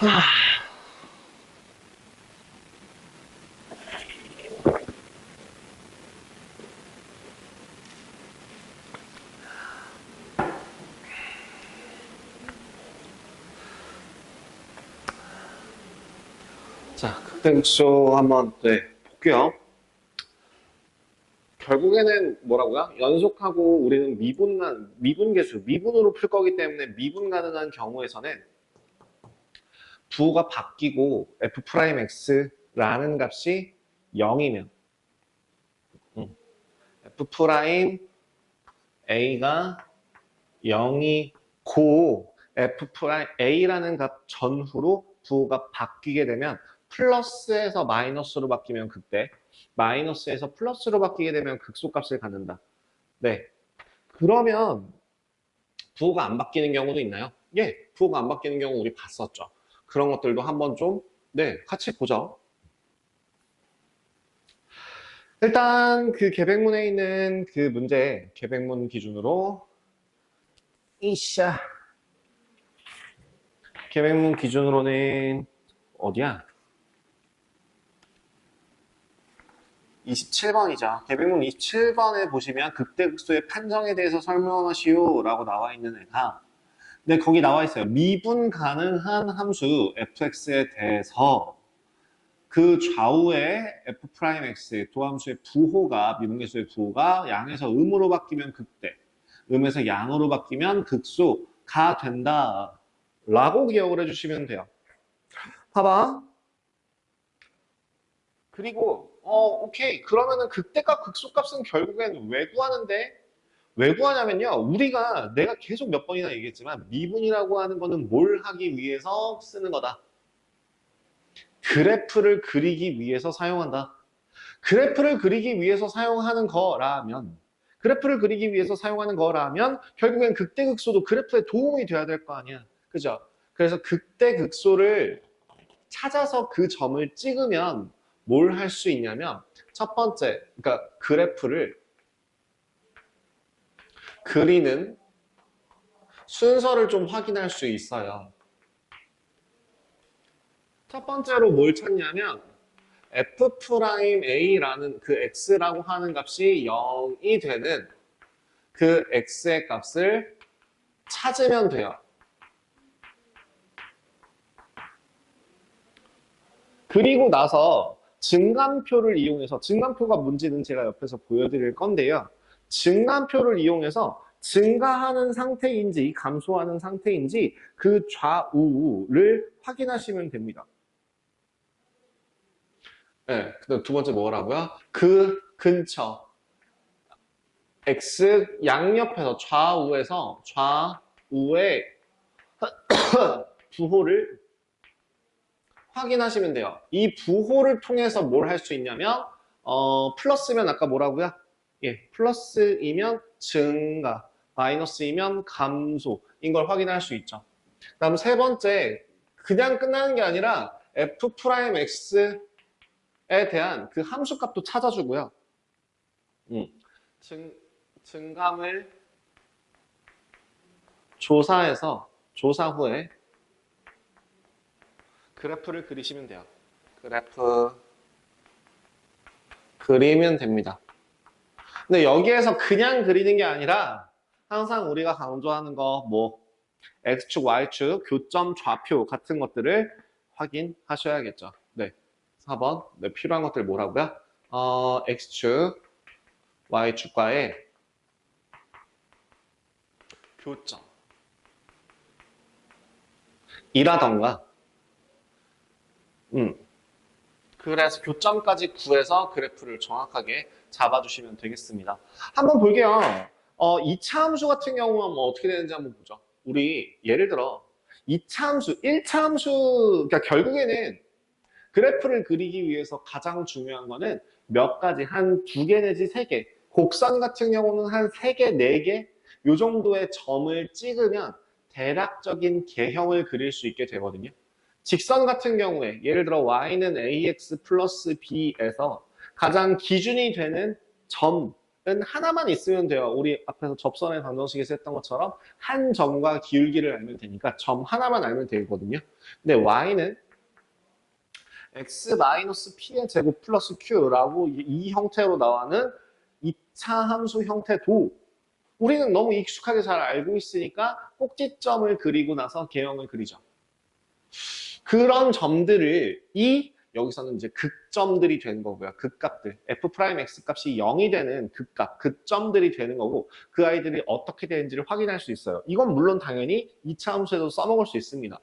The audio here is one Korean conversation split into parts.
자, 극대극소 한번 볼게요. 결국에는 뭐라고요? 연속하고 우리는 미분계수, 미분으로 풀 거기 때문에 미분 가능한 경우에서는 부호가 바뀌고 f'x라는 값이 0이면 f'a가 0이고 f'a라는 값 전후로 부호가 바뀌게 되면 플러스에서 마이너스로 바뀌면 극대, 마이너스에서 플러스로 바뀌게 되면 극소값을 갖는다. 네. 그러면 부호가 안 바뀌는 경우도 있나요? 예, 부호가 안 바뀌는 경우 우리 봤었죠. 그런 것들도 한번 좀, 같이 보죠. 일단 그 계백문에 있는 그 문제, 계백문 기준으로 이샤. 계백문 기준으로는 어디야? 27번이죠. 계백문 27번에 보시면 극대극소의 판정에 대해서 설명하시오 라고 나와 있는 애가, 네, 거기 나와 있어요. 미분 가능한 함수 fx에 대해서 그 좌우의 f'x 도함수의 부호가, 미분계수의 부호가 양에서 음으로 바뀌면 극대, 음에서 양으로 바뀌면 극소가 된다 라고 기억을 해주시면 돼요. 봐봐. 그리고 오케이. 그러면은 극대값, 극소값은 결국엔 왜 구하는데? 왜 구하냐면요. 내가 계속 몇 번이나 얘기했지만 미분이라고 하는 거는 뭘 하기 위해서 쓰는 거다. 그래프를 그리기 위해서 사용한다. 그래프를 그리기 위해서 사용하는 거라면 결국엔 극대극소도 그래프에 도움이 돼야 될 거 아니야. 그죠? 그래서 극대극소를 찾아서 그 점을 찍으면 뭘 할 수 있냐면 첫 번째, 그러니까 그래프를 그리는 순서를 좀 확인할 수 있어요. 첫 번째로 뭘 찾냐면 f'A라는 그 x라고 하는 값이 0이 되는 그 x의 값을 찾으면 돼요. 그리고 나서 증간표를 이용해서, 증간표가 뭔지는 제가 옆에서 보여드릴 건데요. 증간표를 이용해서 증가하는 상태인지 감소하는 상태인지 그 좌우를 확인하시면 됩니다. 네, 그다음 두 번째 뭐라고요? 그 근처 x 양옆에서 좌우의 부호를 확인하시면 돼요. 이 부호를 통해서 뭘 할 수 있냐면 플러스면 아까 뭐라고요? 예, 플러스이면 증가, 마이너스이면 감소인 걸 확인할 수 있죠. 다음 세 번째, 그냥 끝나는 게 아니라 f'x에 대한 그 함수값도 찾아주고요. 증감을 조사 후에 그래프를 그리시면 돼요. 그래프 그리면 됩니다. 근데 여기에서 그냥 그리는 게 아니라 항상 우리가 강조하는 거 X축, Y축, 교점, 좌표 같은 것들을 확인하셔야겠죠. 네. 4번. 네, 필요한 것들 뭐라고요? X축, Y축과의 교점. 이라던가, 그래서 교점까지 구해서 그래프를 정확하게 잡아주시면 되겠습니다. 한번 볼게요. 2차 함수 같은 경우는 뭐 어떻게 되는지 한번 보죠. 우리 예를 들어 2차 함수, 1차 함수, 그러니까 결국에는 그래프를 그리기 위해서 가장 중요한 거는 몇 가지, 한 2개 내지 3개. 곡선 같은 경우는 한 3개, 4개 요 정도의 점을 찍으면 대략적인 개형을 그릴 수 있게 되거든요. 직선 같은 경우에 예를 들어 y는 ax 플러스 b에서 가장 기준이 되는 점 하나만 있으면 돼요. 우리 앞에서 접선의 방정식에서 했던 것처럼 한 점과 기울기를 알면 되니까 점 하나만 알면 되거든요. 근데 y는 x-p의 제곱 플러스 q라고 이 형태로 나와는 2차 함수 형태도 우리는 너무 익숙하게 잘 알고 있으니까 꼭지점을 그리고 나서 개형을 그리죠. 그런 점들을 여기서는 이제 극점들이 되는 거고요. 극값들. f'(x) 값이 0이 되는 극값, 극점들이 되는 거고 그 아이들이 어떻게 되는지를 확인할 수 있어요. 이건 물론 당연히 2차 함수에도 써먹을 수 있습니다.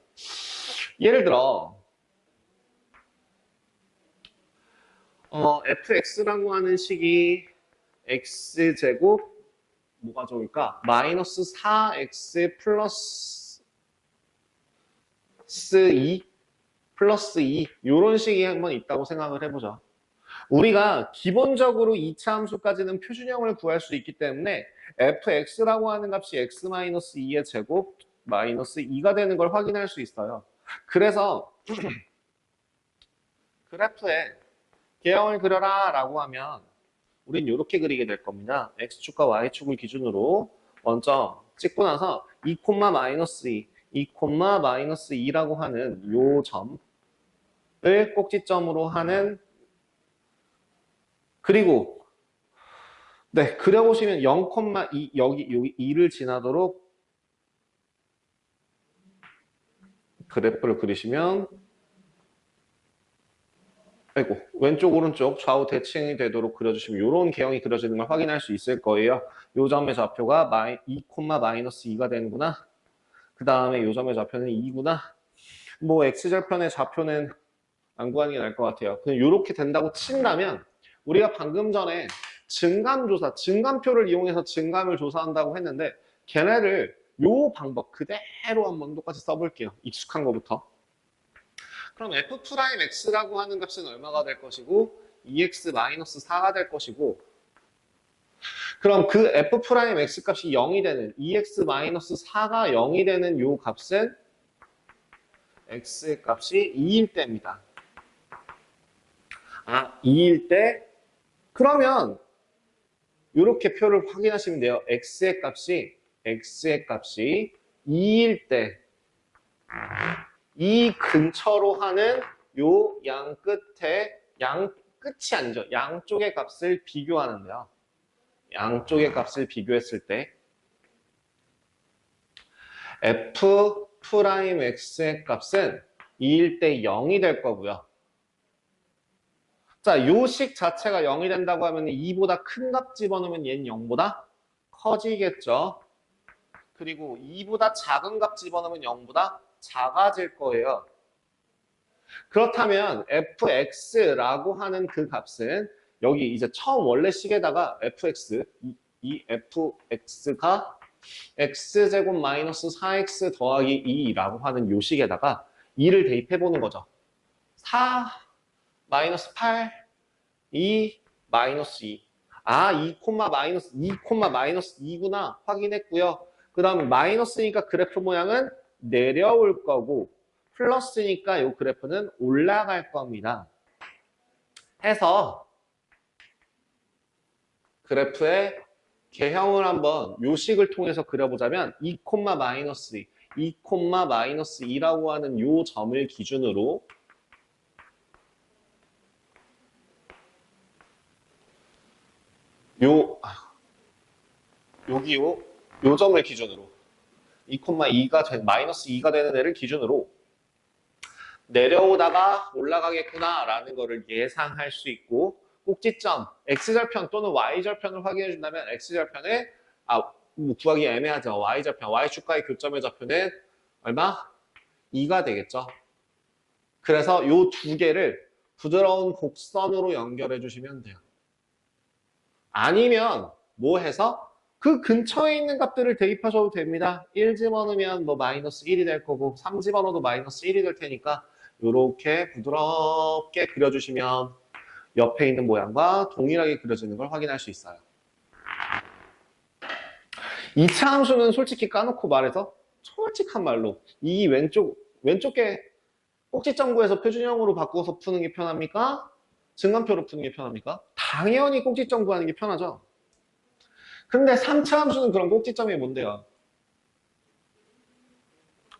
예를 들어 fx라고 하는 식이 x제곱 뭐가 좋을까? 마이너스 4x 플러스 2 플러스 2 이런 식이 한번 있다고 생각을 해보자. 우리가 기본적으로 2차 함수까지는 표준형을 구할 수 있기 때문에 fx라고 하는 값이 x-2의 제곱 마이너스 2가 되는 걸 확인할 수 있어요. 그래서 그래프에 개형을 그려라 라고 하면 우린 이렇게 그리게 될 겁니다. x축과 y축을 기준으로 먼저 찍고 나서 2, 마이너스 2, 2, 마이너스 2라고 하는 요 점을 꼭지점으로 하는 그리고 네 그려보시면 0,2 여기 2를 지나도록 그래프를 그리시면 아이고 왼쪽 오른쪽 좌우 대칭이 되도록 그려주시면 이런 개형이 그려지는 걸 확인할 수 있을 거예요. 요 점의 좌표가 2, 마이너스 2가 되는구나. 그 다음에 요 점의 좌표는 2구나. 뭐 x절편의 좌표는 안 구하는 게 나을 것 같아요. 그냥 이렇게 된다고 친다면 우리가 방금 전에 증감조사, 증감표를 이용해서 증감을 조사한다고 했는데 걔네를 요 방법 그대로 한번 똑같이 써볼게요. 익숙한 거부터. 그럼 f'x라고 하는 값은 얼마가 될 것이고 2x-4가 될 것이고 그럼 그 f'x 값이 0이 되는 2x-4가 0이 되는 요 값은 x의 값이 2일 때입니다. 2일 때 그러면 이렇게 표를 확인하시면 돼요. x의 값이 2일 때 이 근처로 하는 요 양 끝에 양 끝이 아니죠. 양쪽의 값을 비교하는데요. 양쪽의 값을 비교했을 때 f'x의 값은 2일 때 0이 될 거고요. 자, 요 식 자체가 0이 된다고 하면 2보다 큰 값 집어넣으면 얘는 0보다 커지겠죠. 그리고 2보다 작은 값 집어넣으면 0보다 작아질 거예요. 그렇다면 fx라고 하는 그 값은 여기 이제 처음 원래 식에다가 fx, 이 fx가 x제곱 마이너스 4x 더하기 2라고 하는 요 식에다가 2를 대입해 보는 거죠. 4 마이너스 8, 2 마이너스 2. 2, 마이너스 2, 마이너스 2구나 확인했고요. 그 다음 마이너스니까 그래프 모양은 내려올 거고 플러스니까 이 그래프는 올라갈 겁니다. 해서 그래프의 개형을 한번 요 식을 통해서 그려보자면 2, 마이너스 2, 2, 마이너스 2라고 하는 요 점을 기준으로 요 점을 기준으로 2,2가 마이너스 2가 되는 애를 기준으로 내려오다가 올라가겠구나 라는 거를 예상할 수 있고 꼭지점 x절편 또는 y절편을 확인해 준다면 x절편에 뭐 구하기 애매하죠. y절편, y축과의 교점의 좌표는 얼마? 2가 되겠죠. 그래서 요 두 개를 부드러운 곡선으로 연결해 주시면 돼요. 아니면 뭐 해서 그 근처에 있는 값들을 대입하셔도 됩니다. 1 집어넣으면 뭐 마이너스 1이 될 거고 3 집어넣어도 마이너스 1이 될 테니까 이렇게 부드럽게 그려주시면 옆에 있는 모양과 동일하게 그려지는 걸 확인할 수 있어요. 2차 함수는 솔직히 까놓고 말해서 솔직한 말로 이 왼쪽에 꼭지점 구해서 표준형으로 바꿔서 푸는 게 편합니까? 증감표로 푸는 게 편합니까? 당연히 꼭지점 구하는 게 편하죠. 근데 3차 함수는 그런 꼭지점이 뭔데요?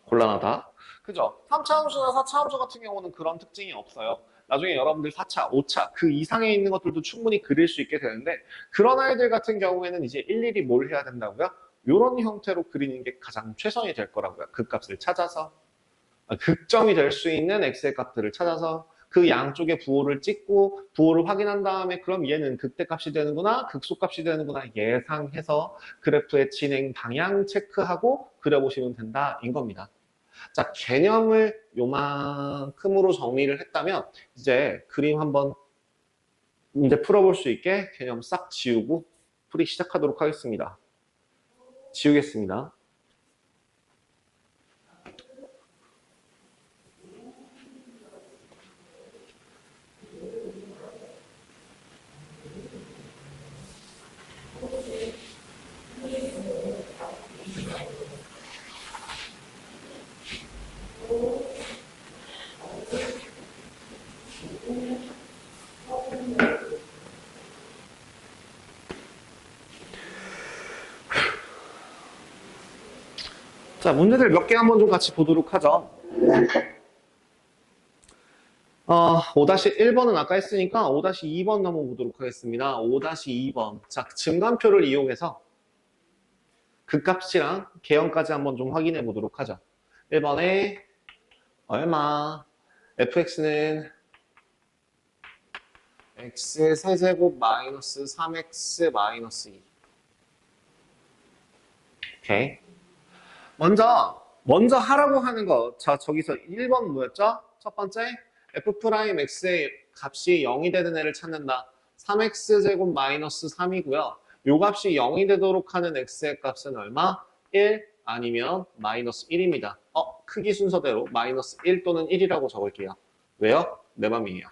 곤란하다. 그죠? 3차 함수나 4차 함수 같은 경우는 그런 특징이 없어요. 나중에 여러분들 4차, 5차 그 이상에 있는 것들도 충분히 그릴 수 있게 되는데 그런 아이들 같은 경우에는 이제 일일이 뭘 해야 된다고요? 이런 형태로 그리는 게 가장 최선이 될 거라고요. 극값을 찾아서 극점이 될 수 있는 x의 값들을 찾아서 그 양쪽에 부호를 찍고 부호를 확인한 다음에 그럼 얘는 극대값이 되는구나 극소값이 되는구나 예상해서 그래프의 진행 방향 체크하고 그려보시면 된다인 겁니다. 자, 개념을 요만큼으로 정리를 했다면 이제 그림 한번 이제 풀어볼 수 있게 개념 싹 지우고 풀이 시작하도록 하겠습니다. 지우겠습니다. 자, 문제들 몇 개 한번 좀 같이 보도록 하죠. 5-1번은 아까 했으니까 5-2번 넘어보도록 하겠습니다. 5-2번. 자, 증간표를 이용해서 극값이랑 개형까지 한번 좀 확인해 보도록 하죠. 1번에 얼마? fx는 x 세제곱 마이너스 3x 마이너스 2. 오케이. 먼저 하라고 하는 거. 자, 저기서 1번 뭐였죠? 첫 번째, f'x의 값이 0이 되는 애를 찾는다. 3x제곱 마이너스 3이고요. 요 값이 0이 되도록 하는 x의 값은 얼마? 1 아니면 마이너스 1입니다. 크기 순서대로 마이너스 1 또는 1이라고 적을게요. 왜요? 내 맘이에요.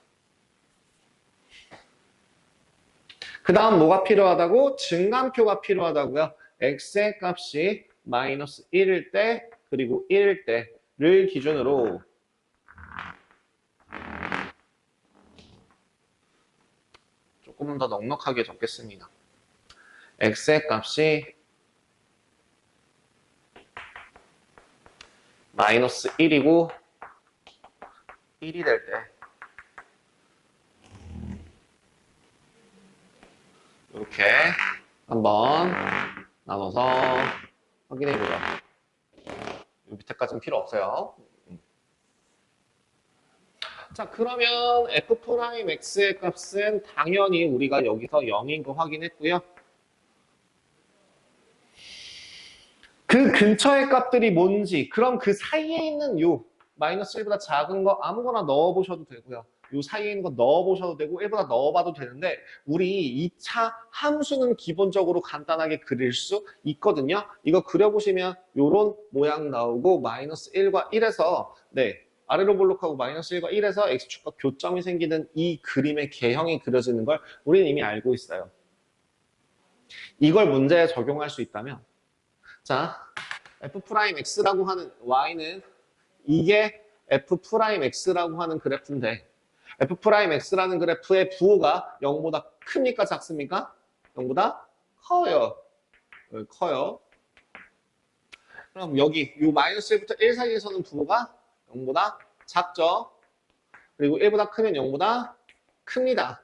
그 다음 뭐가 필요하다고? 증간표가 필요하다고요. x의 값이 마이너스 1일 때 그리고 1일 때를 기준으로 조금 더 넉넉하게 적겠습니다. x의 값이 마이너스 1이고 1이 될 때 이렇게 한번 나눠서 확인해보죠. 이 밑에까지는 필요 없어요. 자, 그러면 f'x의 값은 당연히 우리가 여기서 0인 거 확인했고요. 그 근처의 값들이 뭔지, 그럼 그 사이에 있는 요 마이너스 1보다 작은 거 아무거나 넣어보셔도 되고요. 요 사이에 있는 거 넣어보셔도 되고 1보다 넣어봐도 되는데 우리 2차 함수는 기본적으로 간단하게 그릴 수 있거든요. 이거 그려보시면 요런 모양 나오고 마이너스 1과 1에서 아래로 볼록하고 마이너스 1과 1에서 x축과 교점이 생기는 이 그림의 개형이 그려지는 걸 우리는 이미 알고 있어요. 이걸 문제에 적용할 수 있다면 자, f'x라고 하는 y는 이게 f'x라고 하는 그래프인데 f'x라는 그래프의 부호가 0보다 큽니까? 작습니까? 0보다 커요. 커요. 그럼 여기 이 마이너스 1부터 1 사이에서는 부호가 0보다 작죠. 그리고 1보다 크면 0보다 큽니다.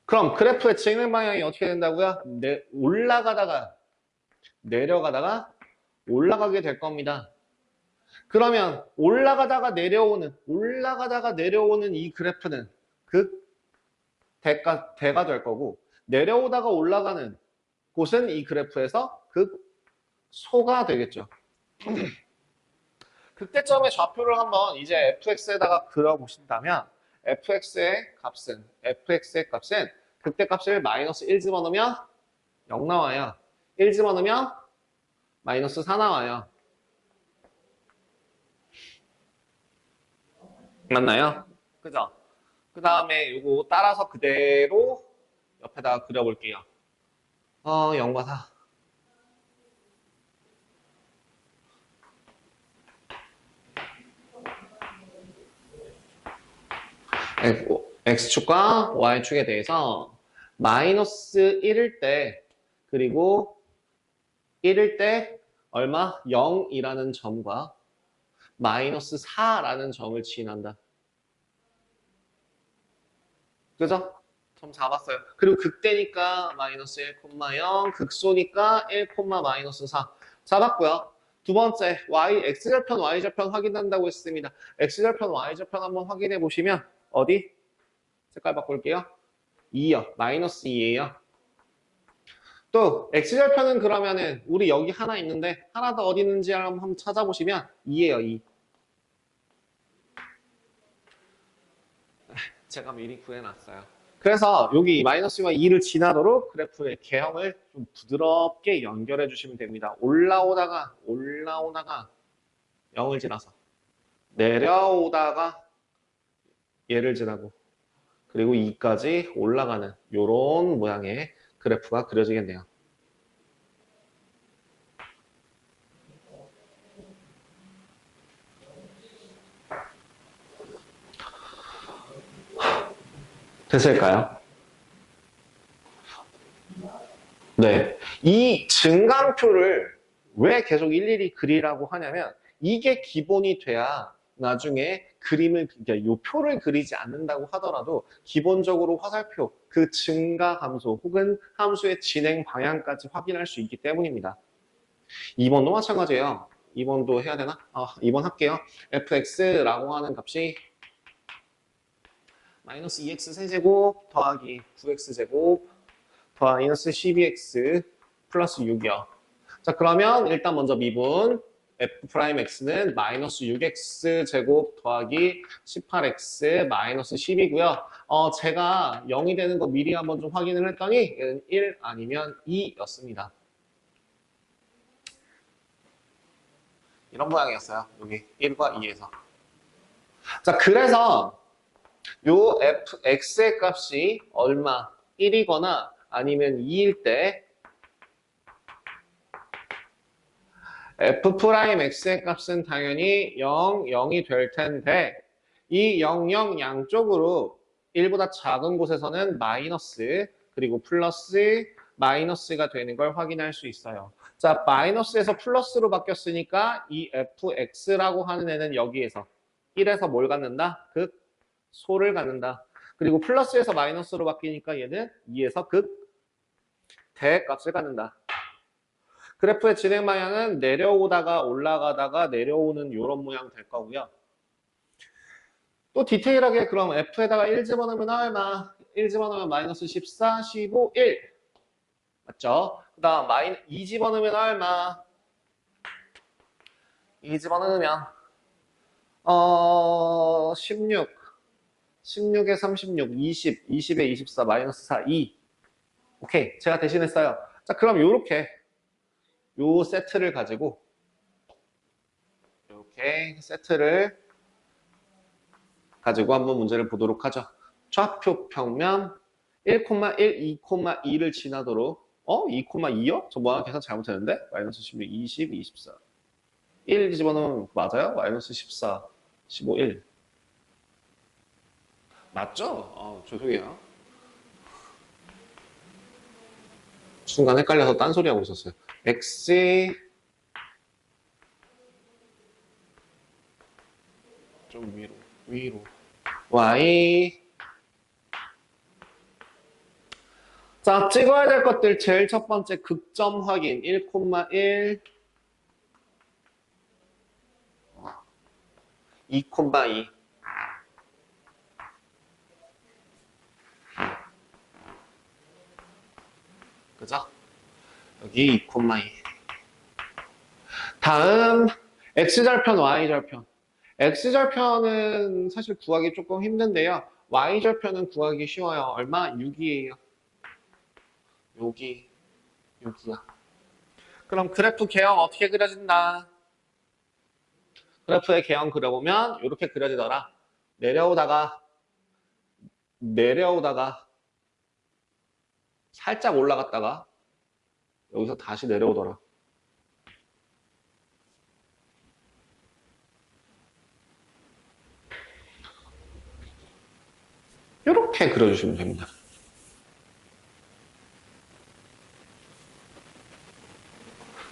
그럼 그래프의 진행 방향이 어떻게 된다고요? 올라가다가 내려가다가 올라가게 될 겁니다. 그러면 올라가다가 내려오는 이 그래프는 대가 될 거고 내려오다가 올라가는 곳은 이 그래프에서 소가 되겠죠. 극대점의 좌표를 한번 이제 fx에다가 그려보신다면 fx의 값은 극대값을 마이너스 1 집어넣으면 0 나와요. 1 집어넣으면 마이너스 4 나와요. 맞나요? 그죠? 그 다음에 요거 따라서 그대로 옆에다가 그려볼게요. 0과 4. X축과 Y축에 대해서 마이너스 1일 때, 그리고 1일 때 얼마? 0이라는 점과 마이너스 4라는 점을 지인한다. 그죠? 점 잡았어요. 그리고 극대니까 마이너스 1,0, 극소니까 1, 마이너스 4. 잡았고요. 두 번째, x절편, y절편 확인한다고 했습니다. x절편, y절편 한번 확인해 보시면 어디? 색깔 바꿀게요. 2요. 마이너스 2예요. 또 x절편은 그러면은 우리 여기 하나 있는데 하나 더 어디 있는지 한번 찾아보시면 2예요. 2. 제가 미리 구해놨어요. 그래서 여기 마이너스와 2를 지나도록 그래프의 개형을 좀 부드럽게 연결해 주시면 됩니다. 올라오다가 0을 지나서 내려오다가 얘를 지나고 그리고 2까지 올라가는 이런 모양의 그래프가 그려지겠네요. 됐을까요? 네. 이 증감표를 왜 계속 일일이 그리라고 하냐면 이게 기본이 돼야 나중에 그림을, 그러니까 이 표를 그리지 않는다고 하더라도 기본적으로 화살표, 그 증가 함수 혹은 함수의 진행 방향까지 확인할 수 있기 때문입니다. 2번도 마찬가지예요. 2번도 해야 되나? 2번 할게요. fx라고 하는 값이 마이너스 2x 세제곱 더하기 9x제곱 더하기 마이너스 12x 플러스 6이요. 자, 그러면 일단 먼저 미분 f'x는 마이너스 6x 제곱 더하기 18x 마이너스 10이고요. 제가 0이 되는 거 미리 한번 좀 확인을 했더니 얘는 1 아니면 2였습니다. 이런 모양이었어요. 여기 1과 2에서. 자, 그래서 요 fx의 값이 얼마? 1이거나 아니면 2일 때 f'x의 값은 당연히 0, 0이 될 텐데 이 0, 0 양쪽으로 1보다 작은 곳에서는 마이너스 그리고 플러스 마이너스가 되는 걸 확인할 수 있어요. 자, 마이너스에서 플러스로 바뀌었으니까 이 fx라고 하는 애는 여기에서 1에서 뭘 갖는다? 극소를 갖는다. 그리고 플러스에서 마이너스로 바뀌니까 얘는 2에서 극대값을 갖는다. 그래프의 진행 방향은 내려오다가 올라가다가 내려오는 이런 모양 될 거고요. 또 디테일하게 그럼 F에다가 1 집어넣으면 얼마? 1 집어넣으면 마이너스 14, 15, 1. 맞죠? 그 다음 2 집어넣으면 얼마? 2 집어넣으면 16. 16에 36, 20, 20에 24, 마이너스 4, 2. 오케이. 제가 대신했어요. 자, 그럼 요렇게 요 세트를 가지고 이렇게 세트를 가지고 한번 문제를 보도록 하죠. 좌표 평면 1,1, 2,2를 지나도록 2,2요? 저 뭐야? 계산 잘못했는데? 마이너스 16, 20, 24 1 집어넣으면 맞아요? 마이너스 14, 15, 1 맞죠? 죄송해요. 순간 헷갈려서 딴소리 하고 있었어요. X 좀 위로 Y. 자, 찍어야 될 것들 제일 첫 번째 극점 확인 1,1 2,2 그죠? 여기 2,2 다음 X절편 Y절편 X절편은 사실 구하기 조금 힘든데요. Y절편은 구하기 쉬워요. 얼마? 6이에요. 여기 6이야. 그럼 그래프 개형 어떻게 그려진다? 그래프의 개형 그려보면 이렇게 그려지더라. 내려오다가 살짝 올라갔다가 여기서 다시 내려오더라. 이렇게 그려주시면 됩니다.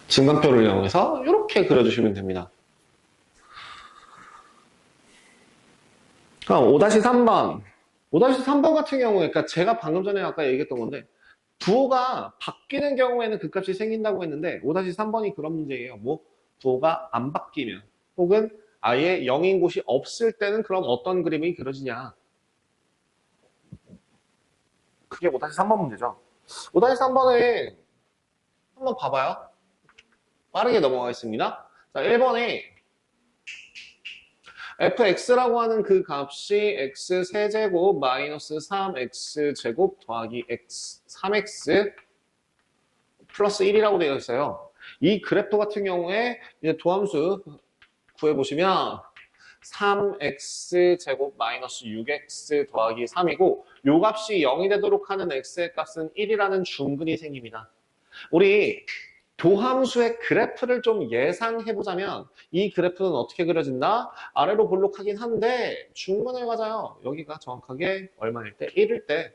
증간표를 이용해서 이렇게 그려주시면 됩니다. 그럼 5-3번. 5-3번 같은 경우에, 그러니까 제가 방금 전에 아까 얘기했던 건데, 부호가 바뀌는 경우에는 그 값이 생긴다고 했는데, 5-3번이 그런 문제예요. 뭐, 부호가 안 바뀌면, 혹은 아예 0인 곳이 없을 때는 그럼 어떤 그림이 그려지냐. 그게 5-3번 문제죠. 5-3번에 한번 봐봐요. 빠르게 넘어가겠습니다. 자, 1번에 fx라고 하는 그 값이 x 세제곱 마이너스 3x 제곱 더하기 x 3x 플러스 1이라고 되어 있어요. 이 그래프 같은 경우에 이제 도함수 구해보시면 3x 제곱 마이너스 6x 더하기 3이고 요 값이 0이 되도록 하는 x의 값은 1이라는 중근이 생깁니다. 우리 도함수의 그래프를 좀 예상해보자면 이 그래프는 어떻게 그려진다? 아래로 볼록하긴 한데 중근을 가져요. 여기가 정확하게 얼마일 때? 1일 때.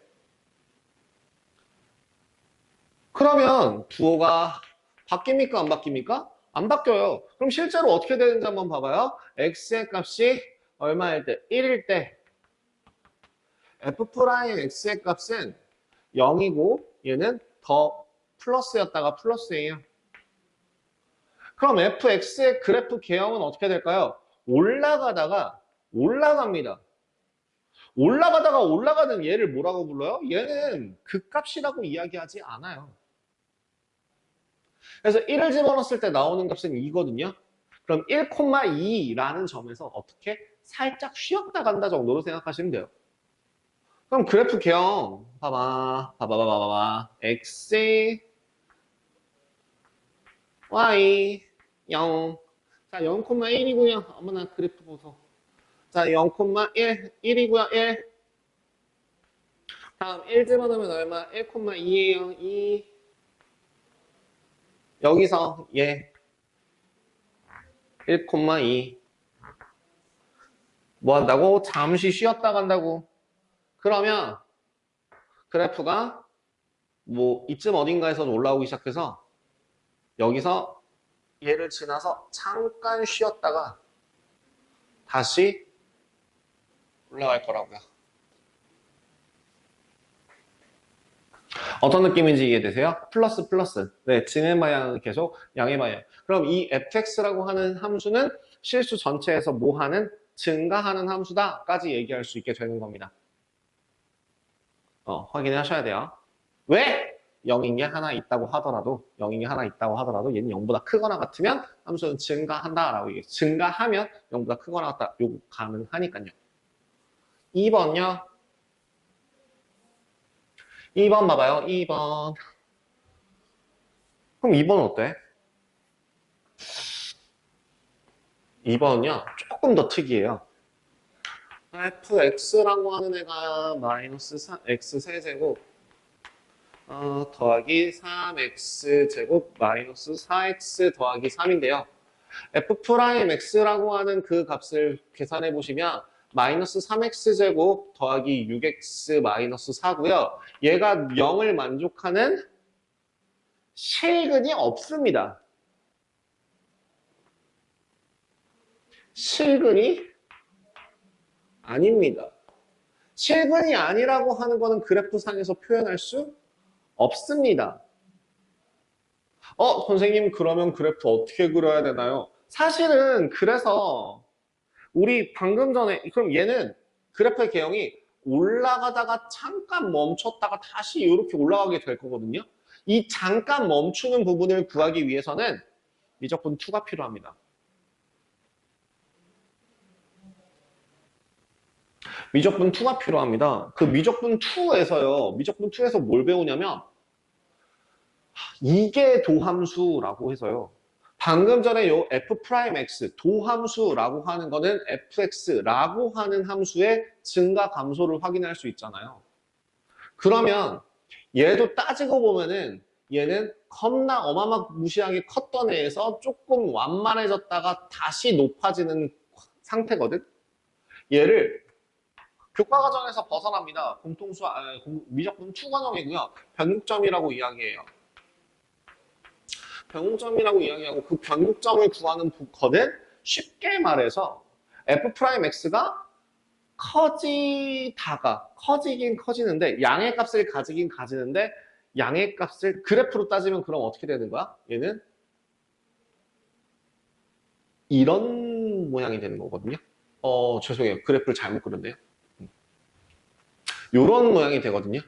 그러면 부호가 바뀝니까? 안 바뀝니까? 안 바뀌어요. 그럼 실제로 어떻게 되는지 한번 봐봐요. x의 값이 얼마일 때? 1일 때 f'x의 값은 0이고 얘는 더 플러스였다가 플러스예요. 그럼 fx의 그래프 개형은 어떻게 될까요? 올라가다가 올라갑니다. 올라가다가 올라가는 얘를 뭐라고 불러요? 얘는 극값이라고 이야기하지 않아요. 그래서 1을 집어넣었을 때 나오는 값은 2거든요. 그럼 1,2라는 점에서 어떻게 살짝 쉬었다 간다 정도로 생각하시면 돼요. 그럼 그래프 개형 봐봐 x, y, 0. 자, 0,1이고요. 어머나 그래프 보소. 자, 0,1, 1이고요. 1. 다음 1 집어넣으면 얼마? 1,2예요. 2. 여기서 얘 1,2. 뭐 한다고? 잠시 쉬었다 간다고. 그러면 그래프가 뭐 이쯤 어딘가에서 올라오기 시작해서 여기서 얘를 지나서 잠깐 쉬었다가 다시 올라갈 거라고요. 어떤 느낌인지 이해되세요? 플러스 플러스. 네, 진행 방향은 계속 양의 방향. 그럼 이 fx라고 하는 함수는 실수 전체에서 뭐 하는? 증가하는 함수다까지 얘기할 수 있게 되는 겁니다. 확인하셔야 돼요. 왜? 0인 게 하나 있다고 하더라도 0인 게 하나 있다고 하더라도 얘는 0보다 크거나 같으면 함수는 증가한다라고 얘기해요. 증가하면 0보다 크거나 같다. 요거 가능하니까요. 2번요. 2번 봐봐요. 2번. 그럼 2번은 어때? 2번은요. 조금 더 특이해요. fx라고 하는 애가 마이너스 x 세제곱 더하기 3x제곱 마이너스 4x 더하기 3인데요. f'x라고 하는 그 값을 계산해 보시면 마이너스 3x제곱 더하기 6x 마이너스 4고요. 얘가 0을 만족하는 실근이 없습니다. 실근이 아닙니다. 실근이 아니라고 하는 거는 그래프상에서 표현할 수 없습니다. 선생님, 그러면 그래프 어떻게 그려야 되나요? 사실은 그래서 우리 방금 전에 그럼 얘는 그래프의 개형이 올라가다가 잠깐 멈췄다가 다시 이렇게 올라가게 될 거거든요. 이 잠깐 멈추는 부분을 구하기 위해서는 미적분 2가 필요합니다. 미적분 2가 필요합니다. 그 미적분 2에서요. 미적분 2에서 뭘 배우냐면 이게 도함수라고 해서요. 방금 전에 요 f'x 도함수라고 하는 거는 fx라고 하는 함수의 증가 감소를 확인할 수 있잖아요. 그러면 얘도 따지고 보면은 얘는 겁나 어마무시하게 컸던 애에서 조금 완만해졌다가 다시 높아지는 상태거든. 얘를 교과 과정에서 벗어납니다. 미적분 2 과정이고요. 변곡점이라고 이야기해요. 변곡점이라고 이야기하고 그 변곡점을 구하는 거는 쉽게 말해서 f'x가 커지긴 커지는데 양의 값을 가지긴 가지는데 양의 값을 그래프로 따지면 그럼 어떻게 되는 거야? 얘는 이런 모양이 되는 거거든요. 죄송해요. 그래프를 잘못 그렸네요. 이런 모양이 되거든요.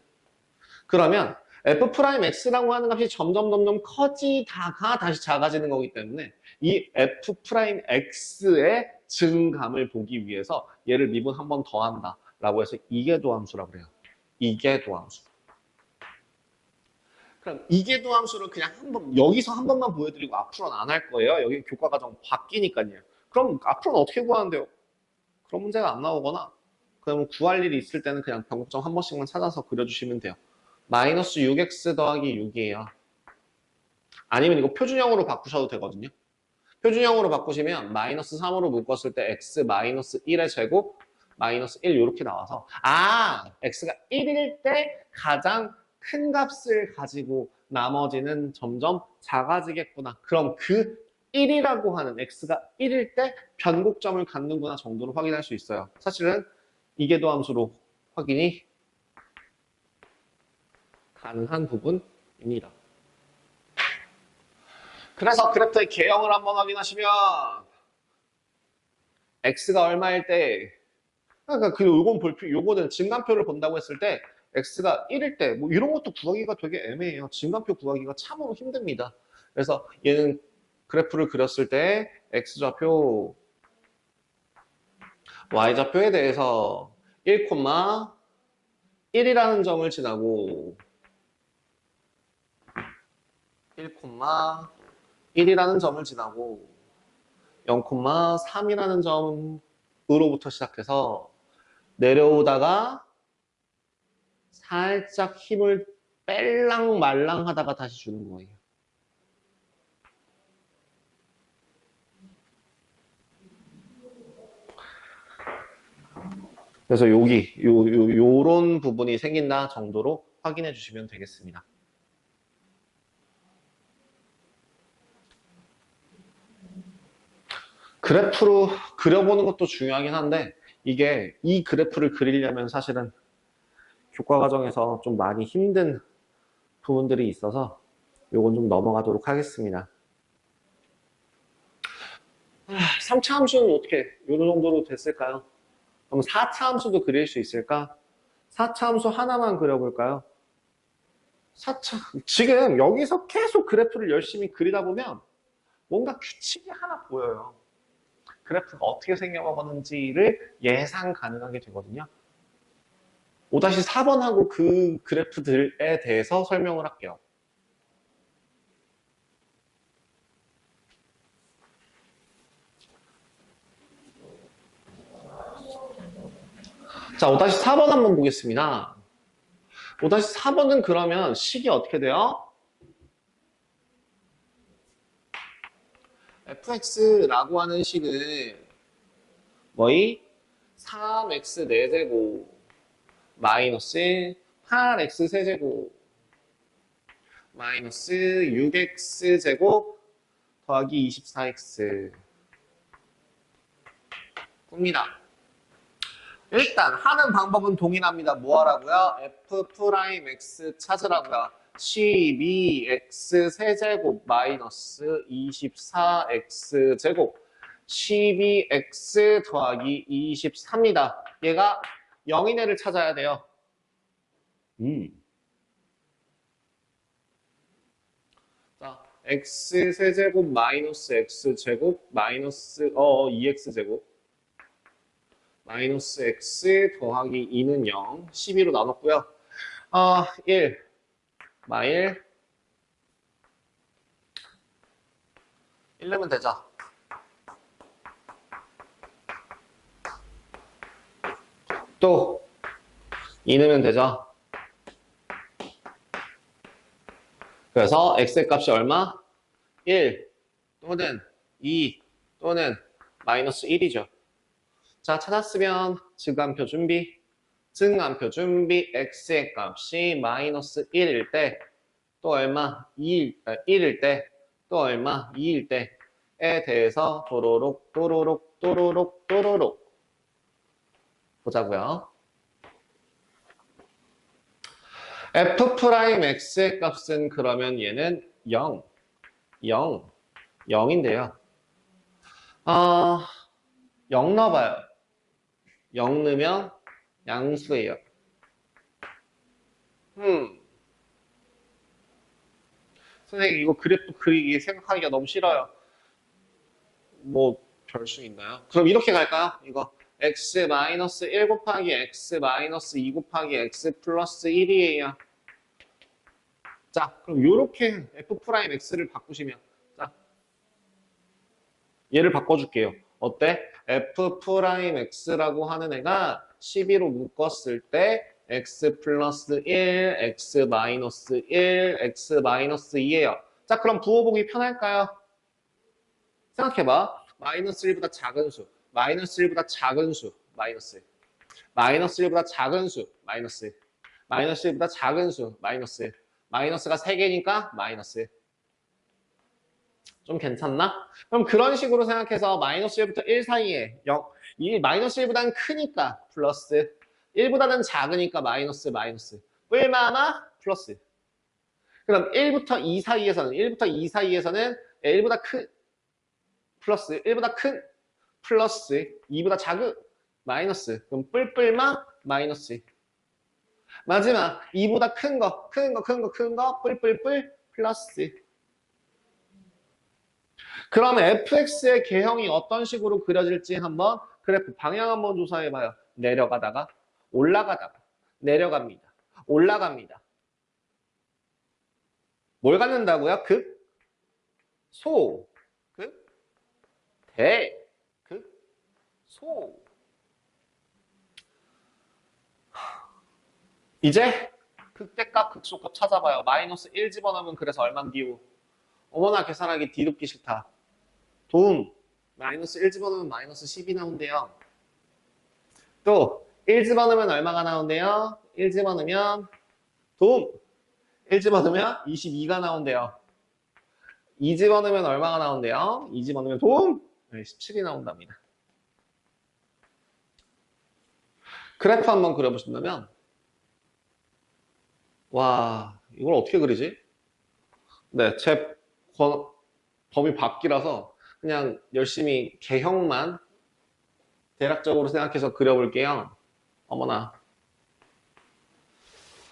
그러면 f'x라고 하는 값이 점점 커지다가 다시 작아지는 거기 때문에 이 f'x의 증감을 보기 위해서 얘를 미분 한 번 더 한다 라고 해서 이계도함수라고 그래요. 이계도함수. 그럼 이계도함수를 그냥 여기서 한 번만 보여드리고 앞으로는 안 할 거예요. 여기 교과과정 바뀌니까요. 그럼 앞으로는 어떻게 구하는데요? 그런 문제가 안 나오거나 그러면 구할 일이 있을 때는 그냥 변곡점 한 번씩만 찾아서 그려주시면 돼요. 마이너스 6x 더하기 6이에요. 아니면 이거 표준형으로 바꾸셔도 되거든요. 표준형으로 바꾸시면 마이너스 3으로 묶었을 때 x 마이너스 1의 제곱 마이너스 1 이렇게 나와서 x가 1일 때 가장 큰 값을 가지고 나머지는 점점 작아지겠구나. 그럼 그 1이라고 하는 x가 1일 때 변곡점을 갖는구나 정도로 확인할 수 있어요. 사실은 이계도함수로 확인이 가능한 부분입니다. 그래서 그래프의 개형을 한번 확인하시면 x가 얼마일 때 그러니까 요거는 증감표를 본다고 했을 때 x가 1일 때 뭐 이런 것도 구하기가 되게 애매해요. 증감표 구하기가 참으로 힘듭니다. 그래서 얘는 그래프를 그렸을 때 x좌표, y좌표에 대해서 1,1이라는 점을 지나고 1,1이라는 점을 지나고 0,3이라는 점으로부터 시작해서 내려오다가 살짝 힘을 뺄랑 말랑 하다가 다시 주는 거예요. 그래서 요런 부분이 생긴다 정도로 확인해 주시면 되겠습니다. 그래프로 그려보는 것도 중요하긴 한데 이게 이 그래프를 그리려면 사실은 교과 과정에서 좀 많이 힘든 부분들이 있어서 요건 좀 넘어가도록 하겠습니다. 3차 함수는 어떻게 요런 정도로 됐을까요? 그럼 4차 함수도 그릴 수 있을까? 4차 함수 하나만 그려볼까요? 4차 지금 여기서 계속 그래프를 열심히 그리다 보면 뭔가 규칙이 하나 보여요. 그래프가 어떻게 생겨먹었는지를 예상 가능하게 되거든요. 5-4번하고 그 그래프들에 대해서 설명을 할게요. 자, 5-4번 한번 보겠습니다. 5-4번은 그러면 식이 어떻게 돼요? fx라고 하는 식은 뭐이? 3x 4제곱 마이너스 8x 세제곱 마이너스 6x 제곱 더하기 24x 굽니다. 일단 하는 방법은 동일합니다. 뭐 하라고요? f'x 찾으라고요. 12x 세제곱 마이너스 24x 제곱 12x 더하기 24입니다. 얘가 0인 애를 찾아야 돼요. 자, x 세제곱 마이너스 x 제곱 마이너스 2x 제곱 마이너스 x 더하기 2는 0, 12로 나눴고요. 1, 마일 1 넣으면 되죠. 또 2 넣으면 되죠. 그래서 x의 값이 얼마? 1 또는 2 또는 마이너스 1이죠. 자, 찾았으면 증감표 준비. 증감표 준비. x의 값이 마이너스 1일 때 또 얼마? 1일 때 또 얼마? 2일 때에 대해서 도로록 도로록 도로록 도로록 보자고요. f'x의 값은 그러면 얘는 0, 0, 0인데요. 0 넣어봐요. 0 넣으면 양수예요. 선생님 이거 그래프 그리기 생각하기가 너무 싫어요. 뭐 별 수 있나요? 그럼 이렇게 갈까요? 이거 x-1 곱하기 x-2 곱하기 x 플러스 1이에요. 자, 그럼 이렇게 f'x를 바꾸시면 자, 얘를 바꿔줄게요. 어때? f'x라고 하는 애가 12로 묶었을 때 x 플러스 1, x 마이너스 1, x 마이너스 2예요. 자, 그럼 부호보기 편할까요? 생각해봐. 마이너스 1보다 작은 수, 마이너스 1보다 작은 수, 마이너스 1. 마이너스 1보다 작은 수, 마이너스 1. 마이너스 1보다 작은 수, 마이너스 1. 마이너스가 3개니까 마이너스 1. 좀 괜찮나? 그럼 그런 식으로 생각해서 마이너스 1부터 1 사이에 이 마이너스 1보다는 크니까 플러스 1보다는 작으니까 마이너스 마이너스 뿔마마 플러스. 그럼 1부터 2 사이에서는 1보다 큰 플러스 1보다 큰 플러스 2보다 작은 마이너스. 그럼 뿔뿔마 마이너스. 마지막 2보다 큰 거 뿔뿔뿔 플러스. 그럼 fx의 개형이 어떤 식으로 그려질지 한번 그래프 방향 한번 조사해봐요. 내려가다가 올라가다가 내려갑니다. 올라갑니다. 뭘 갖는다고요? 극, 소, 극, 대, 극, 소. 이제 극대값, 극소값 찾아봐요. 마이너스 1 집어넣으면 그래서 얼만디요? 어머나 계산하기 뒤덮기 싫다. 도움. 마이너스 1 집어넣으면 마이너스 10이 나온대요. 또 1 집어넣으면 얼마가 나온대요? 1 집어넣으면 도움. 1 집어넣으면 22가 나온대요. 2 집어넣으면 얼마가 나온대요? 2 집어넣으면 도움. 17이 나온답니다. 그래프 한번 그려보신다면 와 이걸 어떻게 그리지? 네, 제 범위 밖이라서 그냥 열심히 개형만 대략적으로 생각해서 그려볼게요. 어머나.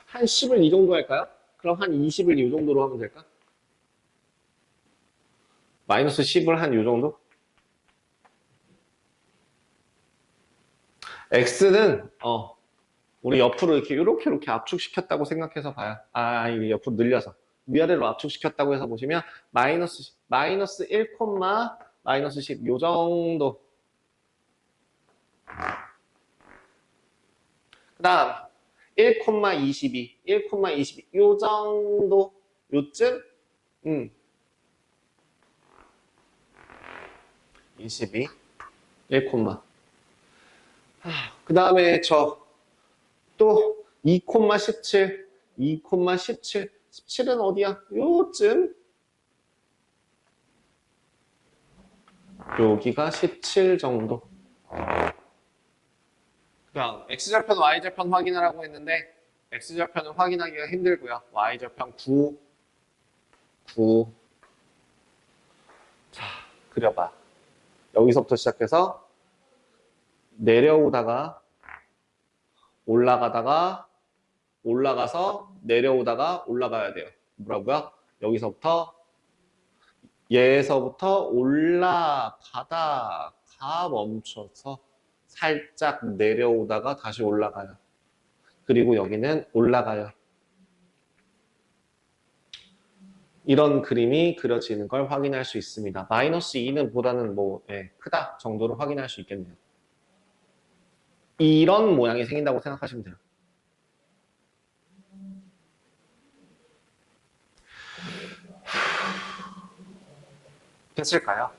한 10을 이 정도 할까요? 그럼 한 20을 이 정도로 하면 될까? 마이너스 10을 한 이 정도? x는 우리 옆으로 이렇게 압축시켰다고 생각해서 봐요. 이게 옆으로 늘려서 위아래로 압축시켰다고 해서 보시면 마이너스 1, 마이너스 10 요 정도. 그 다음 1,22 요 정도 요쯤 22 1, 그 다음에 또 2,17 17은 어디야? 요쯤 여기가 17 정도. 그냥 x절편, y절편 확인하라고 했는데 x절편은 확인하기가 힘들고요. y절편 9. 자, 그려봐. 여기서부터 시작해서 내려오다가 올라가다가 올라가서 내려오다가 올라가야 돼요. 뭐라고요? 여기서부터 얘에서부터 올라가다가 멈춰서 살짝 내려오다가 다시 올라가요. 그리고 여기는 올라가요. 이런 그림이 그려지는 걸 확인할 수 있습니다. 마이너스 2는 보다는 크다 정도로 확인할 수 있겠네요. 이런 모양이 생긴다고 생각하시면 돼요. 됐을까요?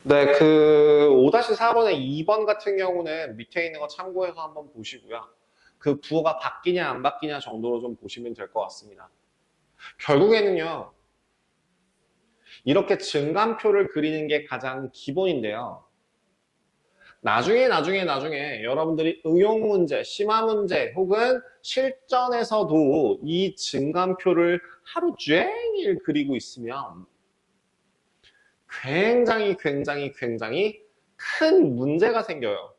네, 그 5-4번의 2번 같은 경우는 밑에 있는 거 참고해서 한번 보시고요. 그 부호가 바뀌냐 안 바뀌냐 정도로 좀 보시면 될 것 같습니다. 결국에는요, 이렇게 증감표를 그리는 게 가장 기본인데요. 나중에 여러분들이 응용 문제, 심화 문제 혹은 실전에서도 이 증감표를 하루 종일 그리고 있으면 굉장히 큰 문제가 생겨요.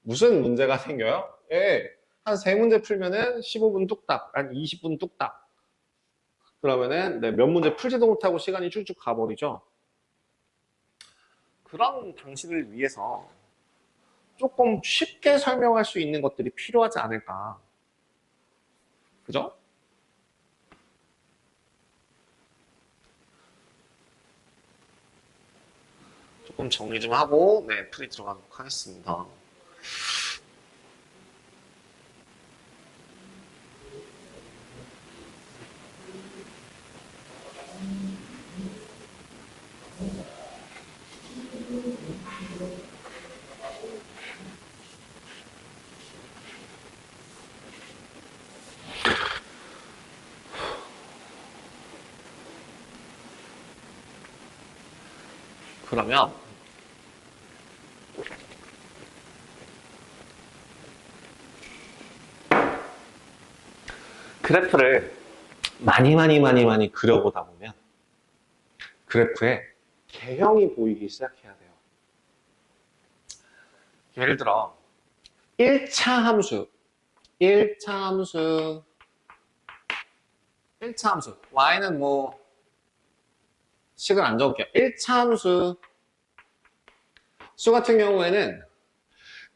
무슨 문제가 생겨요? 예, 한 3문제 풀면은 15분 뚝딱, 한 20분 뚝딱. 그러면은 몇 문제 풀지도 못하고 시간이 쭉쭉 가버리죠. 그런 당신을 위해서 조금 쉽게 설명할 수 있는 것들이 필요하지 않을까. 그죠? 조금 정리 좀 하고, 네, 풀이 들어가도록 하겠습니다. 그러면, 그래프를 많이 그려보다 보면, 그래프에 개형이 보이기 시작해야 돼요. 예를 들어, 1차 함수, 1차 함수, 1차 함수. y는 뭐, 식을 안 적을게요. 1차 함수. 수 같은 경우에는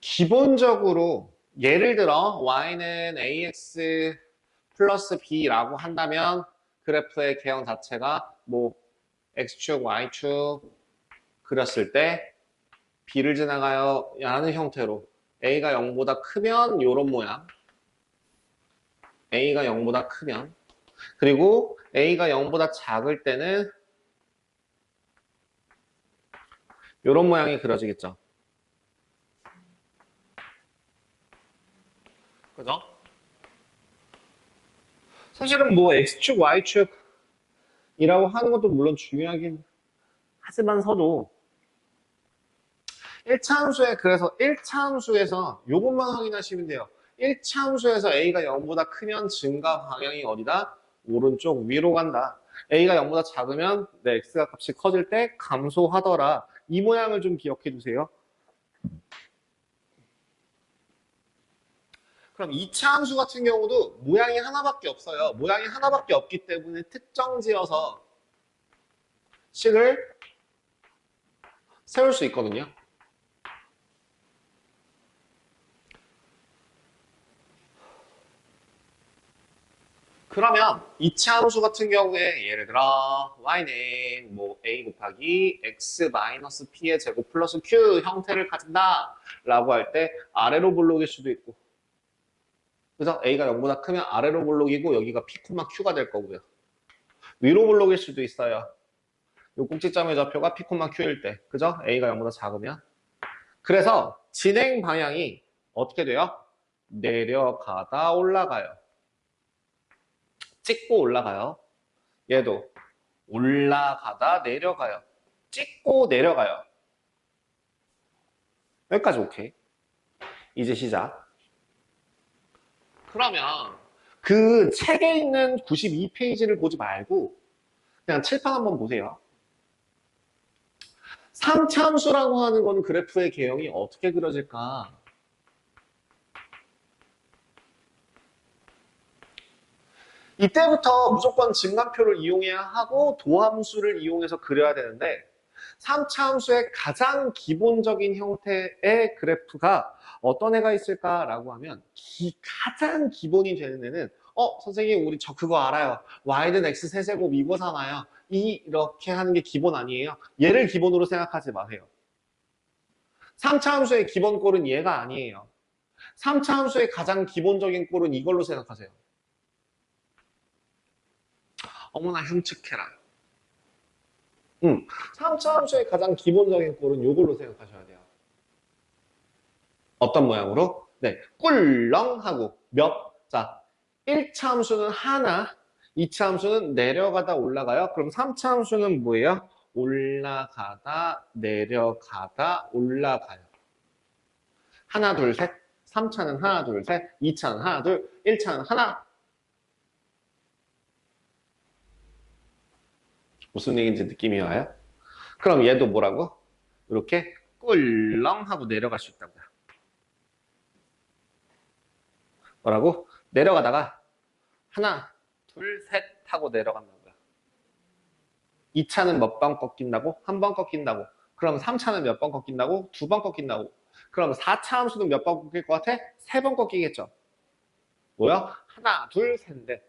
기본적으로 예를 들어 y는 ax 플러스 b라고 한다면 그래프의 개형 자체가 뭐 x축, y축 그렸을 때 b를 지나가요 라는 형태로 a가 0보다 크면 이런 모양 a가 0보다 크면 그리고 a가 0보다 작을 때는 이런 모양이 그려지겠죠. 그죠? 사실은 뭐 x축, y축이라고 하는 것도 물론 중요하긴 하지만서도 1차 함수에 그래서 1차 함수에서 이것만 확인하시면 돼요. 1차 함수에서 a가 0보다 크면 증가 방향이 어디다? 오른쪽 위로 간다. a가 0보다 작으면 내 x가 값이 커질 때 감소하더라. 이 모양을 좀 기억해 두세요. 그럼 2차 함수 같은 경우도 모양이 하나밖에 없어요. 모양이 하나밖에 없기 때문에 특정 지어서 식을 세울 수 있거든요. 그러면 2차 함수 같은 경우에 예를 들어 y는 뭐 a 곱하기 x 마이너스 p의 제곱 플러스 q 형태를 가진다 라고 할 때 아래로 볼록일 수도 있고 그래서 a가 0보다 크면 아래로 볼록이고 여기가 p, q가 될 거고요. 위로 볼록일 수도 있어요. 요 꼭지점의 좌표가 p, q일 때 그죠? a가 0보다 작으면 그래서 진행 방향이 어떻게 돼요? 내려가다 올라가요. 찍고 올라가요. 얘도 올라가다 내려가요. 찍고 내려가요. 여기까지 오케이. 이제 시작. 그러면 그 책에 있는 92페이지를 보지 말고 그냥 칠판 한번 보세요. 3참수라고 하는 건 그래프의 개형이 어떻게 그려질까? 이때부터 무조건 증감표를 이용해야 하고 도함수를 이용해서 그려야 되는데 3차 함수의 가장 기본적인 형태의 그래프가 어떤 애가 있을까라고 하면 가장 기본이 되는 애는 선생님 우리 저 그거 알아요. y는 x 세제곱 이거잖아요. 이렇게 하는 게 기본 아니에요. 얘를 기본으로 생각하지 마세요. 3차 함수의 기본 꼴은 얘가 아니에요. 3차 함수의 가장 기본적인 꼴은 이걸로 생각하세요. 어머나 흉측해라. 3차 함수의 가장 기본적인 꼴은 이걸로 생각하셔야 돼요. 어떤 모양으로? 네, 꿀렁하고 몇? 자, 1차 함수는 하나, 2차 함수는 내려가다 올라가요. 그럼 3차 함수는 뭐예요? 올라가다 내려가다 올라가요. 하나 둘 셋. 3차는 하나 둘 셋. 2차는 하나 둘. 1차는 하나. 무슨 얘기인지 느낌이 와요? 그럼 얘도 뭐라고? 이렇게 꿀렁 하고 내려갈 수 있다고요. 뭐라고? 내려가다가 하나, 둘, 셋 하고 내려간다고요. 2차는 몇 번 꺾인다고? 한 번 꺾인다고. 그럼 3차는 몇 번 꺾인다고? 두 번 꺾인다고. 그럼 4차 함수는 몇 번 꺾일 것 같아? 세 번 꺾이겠죠. 뭐야? 하나, 둘, 셋, 넷.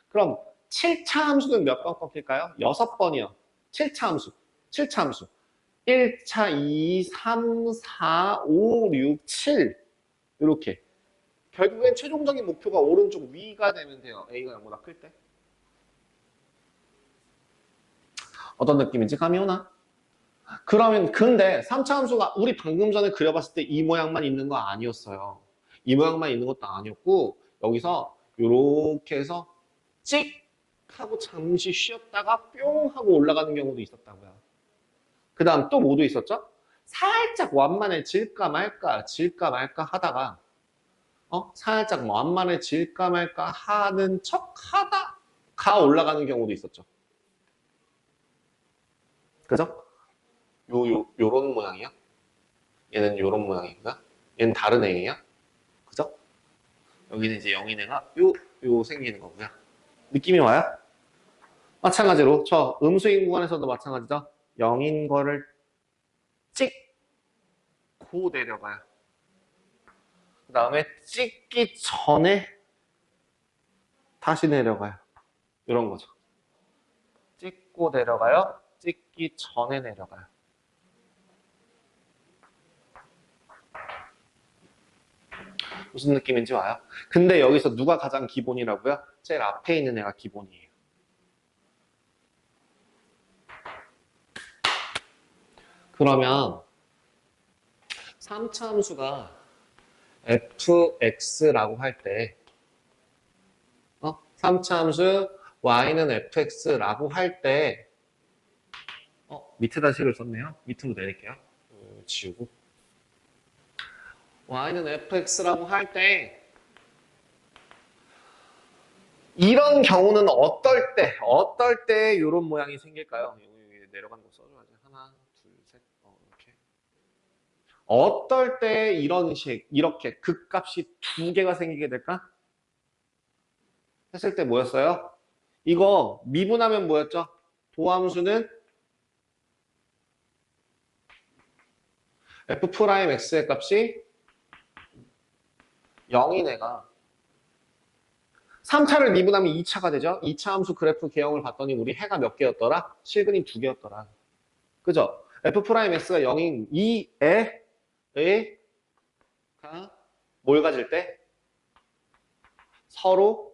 그럼 7차 함수는 몇 번 꺾일까요? 6번이요. 7차 함수. 7차 함수. 1차, 2, 3, 4, 5, 6, 7. 이렇게. 결국엔 최종적인 목표가 오른쪽 위가 되면 돼요. A가 0보다 클 때. 어떤 느낌인지 감이 오나? 그러면 근데 3차 함수가 우리 방금 전에 그려봤을 때 이 모양만 있는 거 아니었어요. 이 모양만 있는 것도 아니었고 여기서 이렇게 해서 찍 하고 잠시 쉬었다가 뿅 하고 올라가는 경우도 있었다고요. 그 다음 또 뭐도 있었죠? 살짝 완만해질까 말까 하다가 살짝 완만해질까 말까 하는 척 하다가 올라가는 경우도 있었죠. 그죠? 요런 모양이야. 얘는 요런 모양인가? 얘는 다른 애예요. 그죠? 여기는 이제 0인 애가 요 생기는 거고요. 느낌이 와요? 마찬가지로 저 음수인 구간에서도 마찬가지죠. 0인 거를 찍고 내려가요. 그 다음에 찍기 전에 다시 내려가요. 이런 거죠. 찍고 내려가요. 찍기 전에 내려가요. 무슨 느낌인지 와요? 근데 여기서 누가 가장 기본이라고요? 제일 앞에 있는 애가 기본이에요. 그러면 3차 함수가 fx라고 할 때 3차 함수 y는 fx라고 할 때 밑에다 식을 썼네요. 밑으로 내릴게요. 지우고 y는 fx라고 할 때 이런 경우는 어떨 때 이런 모양이 생길까요? 여기 내려가는 거 써줘야지. 하나, 둘, 셋, 이렇게. 어떨 때 이런 식, 이렇게 극값이 두 개가 생기게 될까? 했을 때 뭐였어요? 이거 미분하면 뭐였죠? 도함수는 f'x의 값이 0인 애가 3차를 미분하면 2차가 되죠? 2차 함수 그래프 개형을 봤더니 우리 해가 몇 개였더라? 실근이 두 개였더라. 그죠? f'x가 0인 이 애가 뭘 가질 때? 서로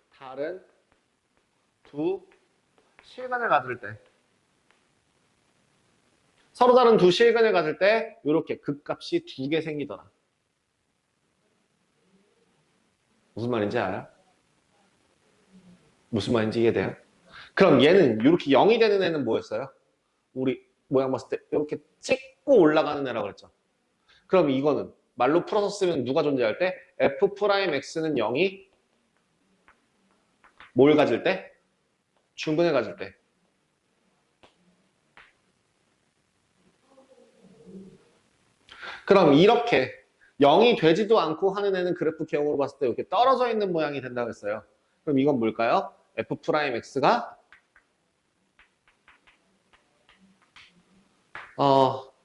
다른 두 실근을 가질 때. 서로 다른 두 실근을 가질 때 이렇게 극값이 두 개 생기더라. 무슨 말인지 알아요? 무슨 말인지 이해돼요? 그럼 얘는 이렇게 0이 되는 애는 뭐였어요? 우리 모양 봤을 때 이렇게 찍고 올라가는 애라고 그랬죠. 그럼 이거는 말로 풀어서 쓰면 누가 존재할 때? f'x는 0이 뭘 가질 때? 중근을 가질 때. 그럼 이렇게 0이 되지도 않고 하는 애는 그래프 개형으로 봤을 때 이렇게 떨어져 있는 모양이 된다고 했어요. 그럼 이건 뭘까요? f'x가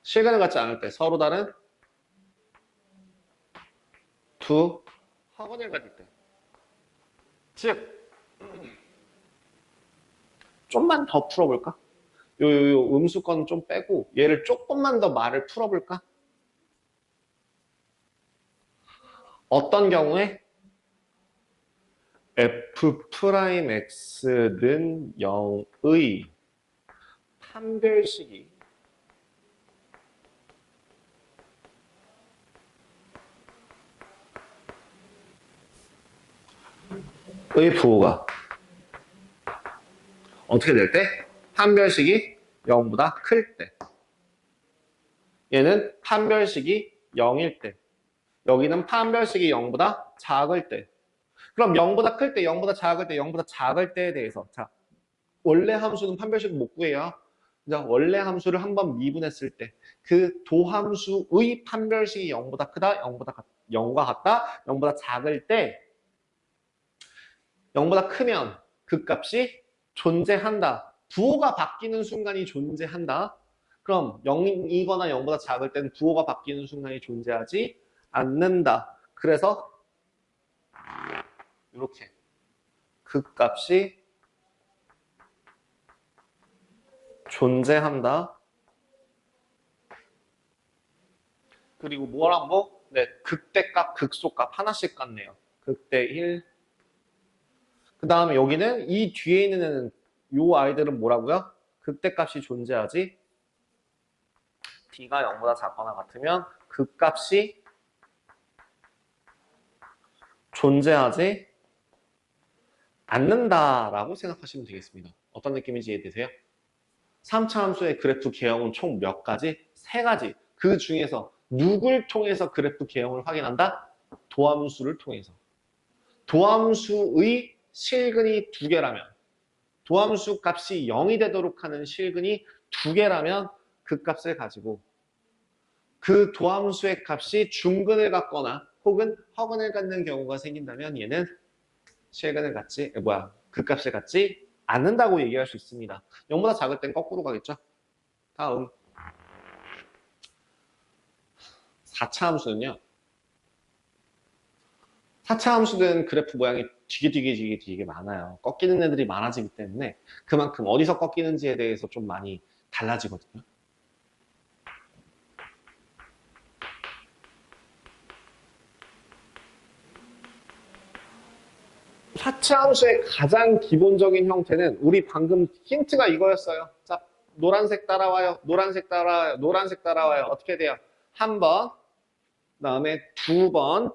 실근을 갖지 않을 때 서로 다른 두 학원을 가질 때. 즉 좀만 더 풀어볼까? 요 음수권 좀 빼고 얘를 조금만 더 말을 풀어볼까? 어떤 경우에 f'x는 0의 판별식이 부호가 어떻게 될 때? 판별식이 0보다 클 때. 얘는 판별식이 0일 때. 여기는 판별식이 0보다 작을 때. 그럼 0보다 클 때, 0보다 작을 때, 0보다 작을 때에 대해서 자, 원래 함수는 판별식 못 구해요. 원래 함수를 한번 미분했을 때 그 도함수의 판별식이 0보다 크다, 0과 같다, 0보다 작을 때 0보다 크면 그 값이 존재한다. 부호가 바뀌는 순간이 존재한다. 그럼 0이거나 0보다 작을 때는 부호가 바뀌는 순간이 존재하지 않는다. 그래서 이렇게 그 값이 존재한다. 그리고 뭐랑 뭐? 네, 극대값, 극소값 하나씩 같네요. 극대 1. 그 다음에 여기는 이 뒤에 있는 애는 요 아이들은 뭐라고요? 극대값이 존재하지. D가 0보다 작거나 같으면 극값이 존재하지 않는다라고 생각하시면 되겠습니다. 어떤 느낌인지 이해되세요? 3차 함수의 그래프 개형은 총 몇 가지? 3가지. 그 중에서 누굴 통해서 그래프 개형을 확인한다? 도함수를 통해서. 도함수의 실근이 2개라면, 도함수 값이 0이 되도록 하는 실근이 2개라면 그 값을 가지고 그 도함수의 값이 중근을 갖거나 혹은 허근을 갖는 경우가 생긴다면 얘는 실근을 갖지, 그 값을 갖지 않는다고 얘기할 수 있습니다. 0보다 작을 땐 거꾸로 가겠죠. 다음 4차 함수는요. 4차 함수는 그래프 모양이 되게 많아요. 꺾이는 애들이 많아지기 때문에 그만큼 어디서 꺾이는지에 대해서 좀 많이 달라지거든요. 하차 함수의 가장 기본적인 형태는 우리 방금 힌트가 이거였어요. 자, 노란색 따라와요. 노란색 따라와요. 노란색 따라와요. 어떻게 돼요? 한 번, 그다음에 두 번,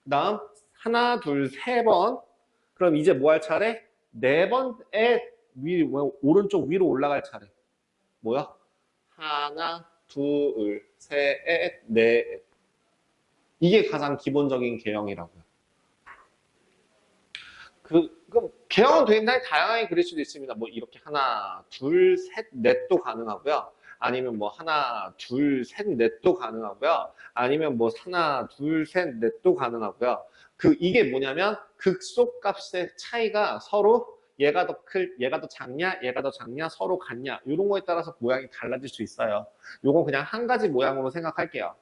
그다음 하나, 둘, 세 번. 그럼 이제 뭐 할 차례? 네 번에 오른쪽 위로 올라갈 차례. 뭐야? 하나, 둘, 셋, 넷. 이게 가장 기본적인 개형이라고요. 그럼 개형은 굉장히 다양하게 그릴 수도 있습니다. 뭐 이렇게 하나, 둘, 셋, 넷도 가능하고요. 아니면 뭐 하나, 둘, 셋, 넷도 가능하고요. 아니면 뭐 하나, 둘, 셋, 넷도 가능하고요. 이게 뭐냐면 극소값의 차이가 서로 얘가 더 작냐, 얘가 더 작냐, 서로 같냐 이런 거에 따라서 모양이 달라질 수 있어요. 요건 그냥 한 가지 모양으로 생각할게요.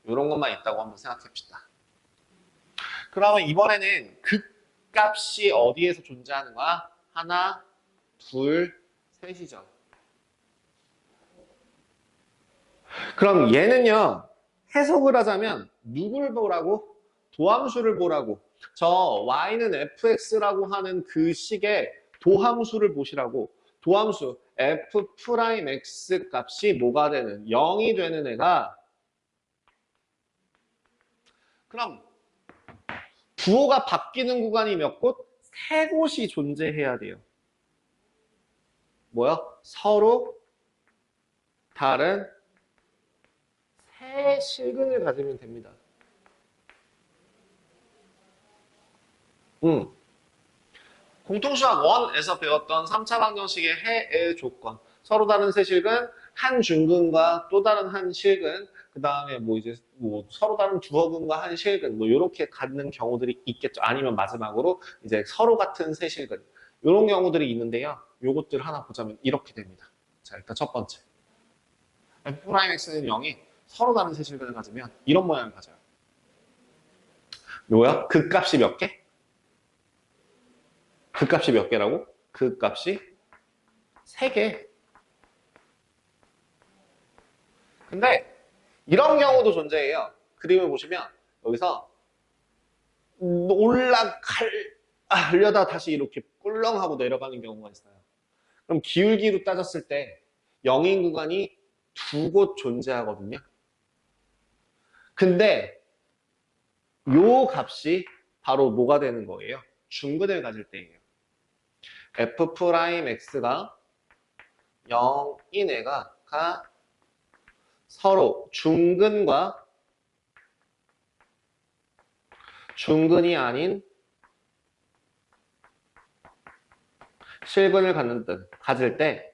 이런 것만 있다고 한번 생각해 봅시다. 그러면 이번에는 극값이 어디에서 존재하는 거야? 하나, 둘, 셋이죠. 그럼 얘는요, 해석을 하자면 누굴 보라고? 도함수를 보라고. 저 y는 fx라고 하는 그 식의 도함수를 보시라고. 도함수 f'(x) 값이 뭐가 되는? 0이 되는 애가 그럼 부호가 바뀌는 구간이 몇 곳? 3곳이 존재해야 돼요. 뭐야? 서로 다른 새 실근을 가지면 됩니다. 공통수학 1에서 배웠던 3차 방정식의 해의 조건. 서로 다른 새 실근, 한 중근과 또 다른 한 실근, 그 다음에 서로 다른 두어근과 한 실근, 이렇게 갖는 경우들이 있겠죠. 아니면 마지막으로 이제 서로 같은 새 실근. 이런 경우들이 있는데요. 요것들 하나 보자면 이렇게 됩니다. 자, 일단 첫 번째. f'x는 0이 서로 다른 새 실근을 가지면 이런 모양을 가져요. 뭐야? 그 값이 몇 개? 그 값이 몇 개라고? 그 값이 3개. 근데 이런 경우도 존재해요. 그림을 보시면 여기서 올라가려다 다시 이렇게 꿀렁하고 내려가는 경우가 있어요. 그럼 기울기로 따졌을 때 0인 구간이 2곳 존재하거든요. 근데 요 값이 바로 뭐가 되는 거예요? 중근을 가질 때예요. F'X가 0인 애가 서로 중근이 아닌 실근을 가질 때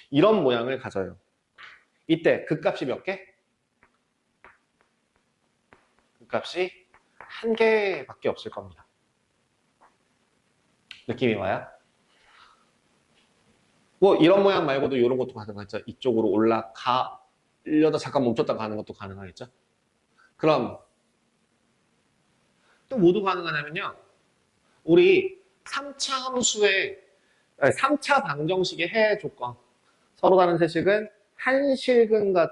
이런 모양을 가져요. 이때 극값이 몇 개? 극값이 한 개밖에 없을 겁니다. 느낌이 와요? 뭐 이런 모양 말고도 이런 것도 가능하겠죠. 이쪽으로 올라가려다 잠깐 멈췄다 가는 것도 가능하겠죠. 그럼 또 뭐도 가능하냐면요. 우리 3차 방정식의 해외 조건. 서로 다른 세식은 한 실근과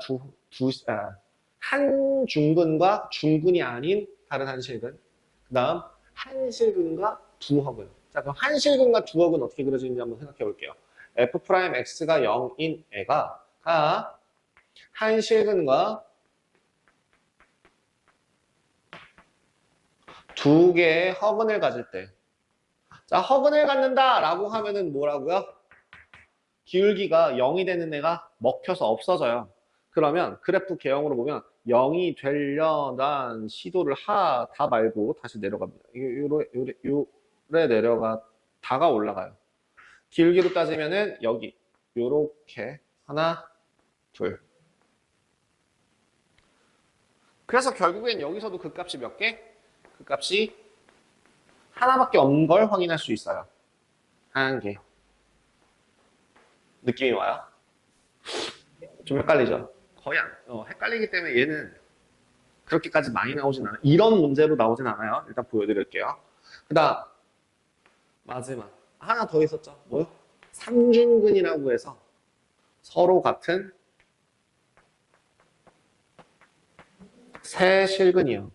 한 중근과 중근이 아닌 다른 한 실근. 그 다음 한 실근과 두 허근. 자, 그럼 한 실근과 두 허근 어떻게 그려지는지 한번 생각해 볼게요. F'X가 0인 애가 한 실근과 두 개의 허근을 가질 때. 자, 허근을 갖는다 라고 하면은 뭐라고요? 기울기가 0이 되는 애가 먹혀서 없어져요. 그러면 그래프 개형으로 보면 0이 되려던 시도를 하다 말고 다시 내려갑니다. 요래 내려가다가 올라가요. 기울기로 따지면은 여기 요렇게 하나, 둘. 그래서 결국엔 여기서도 그 값이 몇 개? 그 값이 하나밖에 없는 걸 확인할 수 있어요. 한 개. 느낌이 와요? 좀 헷갈리죠? 거의 헷갈리기 때문에 얘는 그렇게까지 많이 나오진 않아요. 이런 문제로 나오진 않아요. 일단 보여드릴게요. 그 다음 마지막 하나 더 있었죠. 뭐요? 삼중근이라고 해서 서로 같은 세 실근이요.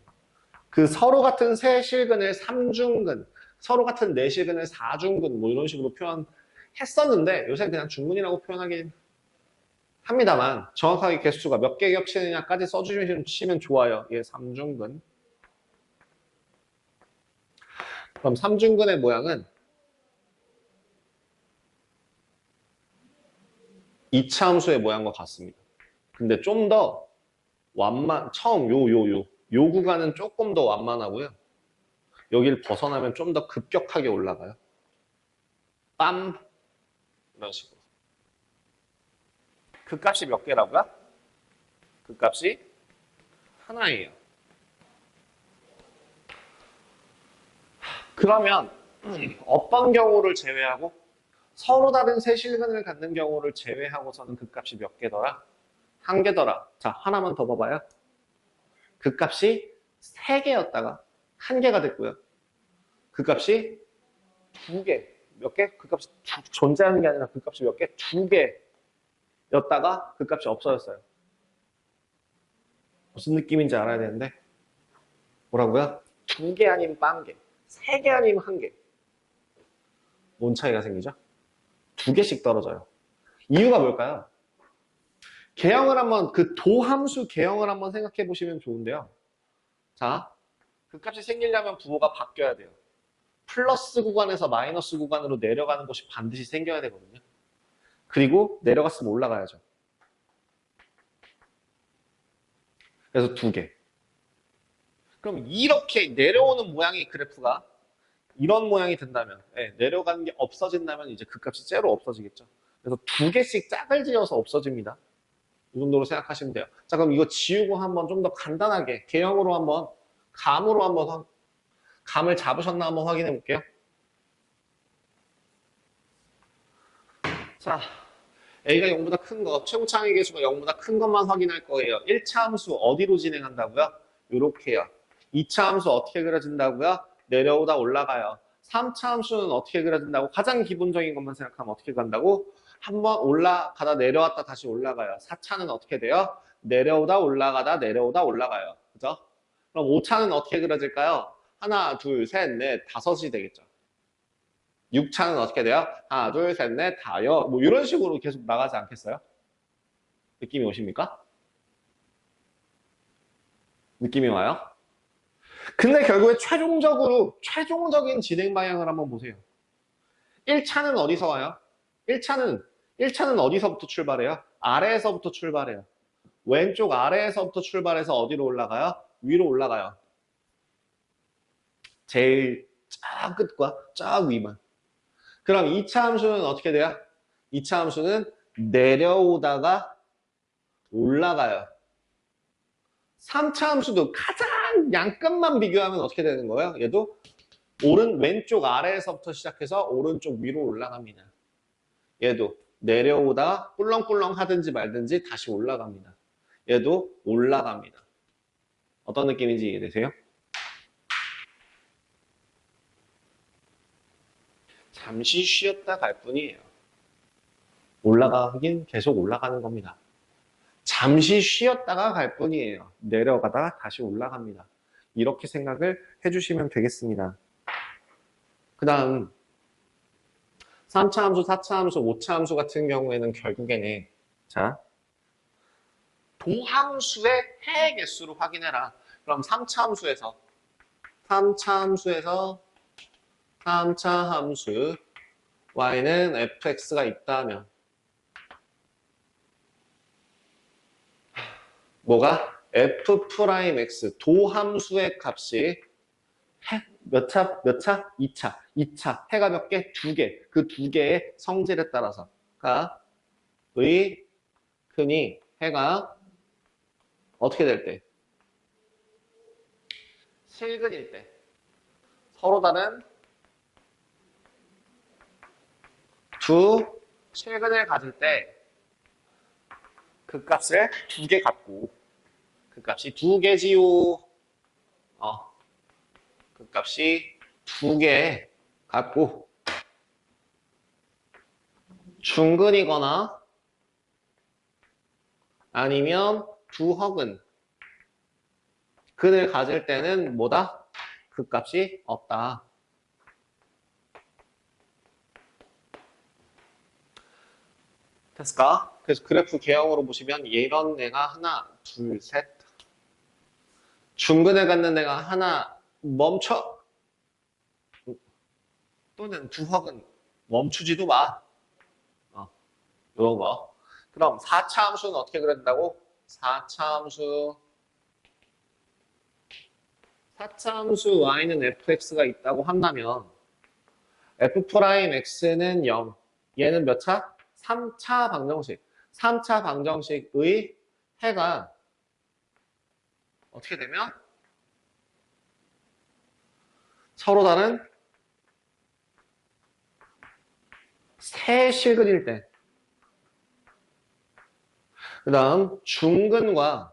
그 서로 같은 세 실근을 삼중근, 서로 같은 네 실근을 사중근 뭐 이런 식으로 표현했었는데 요새 그냥 중근이라고 표현하긴 합니다만 정확하게 개수가 몇 개 겹치느냐까지 써주시면 좋아요. 예, 삼중근. 그럼 삼중근의 모양은 2차 함수의 모양과 같습니다. 근데 좀 더 처음 요 구간은 조금 더 완만하고요. 여기를 벗어나면 좀 더 급격하게 올라가요. 빰! 이런 식으로. 그 값이 몇 개라고요? 그 값이 하나예요. 그러면 어떤 경우를 제외하고 서로 다른 세 실근을 갖는 경우를 제외하고서는 그 값이 몇 개더라? 한 개더라. 자, 하나만 더 봐봐요. 그 값이 세 개였다가 한 개가 됐고요. 그 값이 두 개. 몇 개? 그 값이 존재하는 게 아니라 그 값이 몇 개? 두 개였다가 그 값이 없어졌어요. 무슨 느낌인지 알아야 되는데. 뭐라고요? 두 개 아니면 빵 개. 세 개 아니면 한 개. 뭔 차이가 생기죠? 두 개씩 떨어져요. 이유가 뭘까요? 그 도함수 개형을 한번 생각해 보시면 좋은데요. 자, 그 값이 생기려면 부호가 바뀌어야 돼요. 플러스 구간에서 마이너스 구간으로 내려가는 것이 반드시 생겨야 되거든요. 그리고 내려갔으면 올라가야죠. 그래서 두 개. 그럼 이렇게 내려오는 모양의 그래프가 이런 모양이 된다면, 내려가는 게 없어진다면 이제 그 값이 째로 없어지겠죠. 그래서 두 개씩 짝을 지어서 없어집니다. 이 정도로 생각하시면 돼요. 자, 그럼 이거 지우고 한번 좀 더 간단하게 개형으로 한번 감을 잡으셨나 한번 확인해 볼게요. 자, A가 0보다 큰 거, 최고차항의 개수가 0보다 큰 것만 확인할 거예요. 1차 함수 어디로 진행한다고요? 요렇게요. 2차 함수 어떻게 그려진다고요? 내려오다 올라가요. 3차 함수는 어떻게 그려진다고? 가장 기본적인 것만 생각하면 어떻게 간다고? 한번 올라가다 내려왔다 다시 올라가요. 4차는 어떻게 돼요? 내려오다 올라가다 내려오다 올라가요. 그죠? 그럼 5차는 어떻게 그려질까요? 하나, 둘, 셋, 넷, 다섯이 되겠죠. 6차는 어떻게 돼요? 하나, 둘, 셋, 넷, 다여. 뭐 이런 식으로 계속 나가지 않겠어요? 느낌이 오십니까? 느낌이 와요? 근데 결국에 최종적인 진행 방향을 한번 보세요. 1차는 어디서 와요? 1차는 어디서부터 출발해요? 아래에서부터 출발해요. 왼쪽 아래에서부터 출발해서 어디로 올라가요? 위로 올라가요. 제일 쫙 끝과 쫙 위만. 그럼 2차 함수는 어떻게 돼요? 2차 함수는 내려오다가 올라가요. 3차 함수도 가장 양끝만 비교하면 어떻게 되는 거예요? 얘도 왼쪽 아래에서부터 시작해서 오른쪽 위로 올라갑니다. 얘도 내려오다가 꿀렁꿀렁 하든지 말든지 다시 올라갑니다. 얘도 올라갑니다. 어떤 느낌인지 이해되세요? 잠시 쉬었다 갈 뿐이에요. 올라가긴 계속 올라가는 겁니다. 잠시 쉬었다가 갈 뿐이에요. 내려가다가 다시 올라갑니다. 이렇게 생각을 해주시면 되겠습니다. 그 다음 3차 함수, 4차 함수, 5차 함수 같은 경우에는 결국에는 자 도함수의 해의 개수를 확인해라. 그럼 3차 함수에서 3차 함수 y는 fx가 있다면 뭐가? f'x 도함수의 값이 몇 차? 2차. 2차. 해가 몇 개? 2개. 그 2개의 성질에 따라서가 크니 해가 어떻게 될 때? 실근일 때. 서로 다른 두 실근을 가질 때 그 값을 2개 갖고 그 값이 2개지요. 그 값이 2개 갖고 중근이거나 아니면 두허근 근을 가질 때는 뭐다? 그 값이 없다. 됐을까? 그래서 그래프 개형으로 보시면 이런 애가 하나, 둘, 셋. 중근을 갖는 애가 하나 멈춰. 또는 두허근 멈추지도 마. 이런 거. 그럼 4차 함수는 어떻게 그려야 된다고? 4차 함수 y는 fx가 있다고 한다면 f'x는 0. 얘는 몇 차? 3차 방정식. 3차 방정식의 해가 어떻게 되면 서로 다른 세 실근일 때. 그 다음 중근과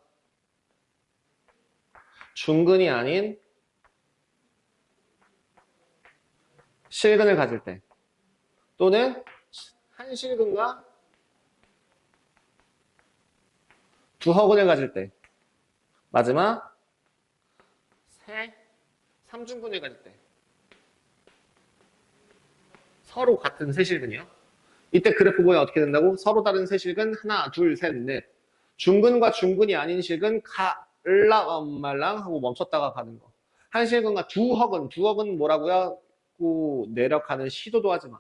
중근이 아닌 실근을 가질 때 또는 한 실근과 두 허근을 가질 때 마지막 삼중근을 가질 때 서로 같은 세 실근이요. 이때 그래프 보면 어떻게 된다고? 서로 다른 세 실근 하나 둘 셋 넷 중근과 중근이 아닌 실근 말랑 하고 멈췄다가 가는 거. 한 실근과 두 허근 뭐라고요? 내려가는 시도도 하지 마.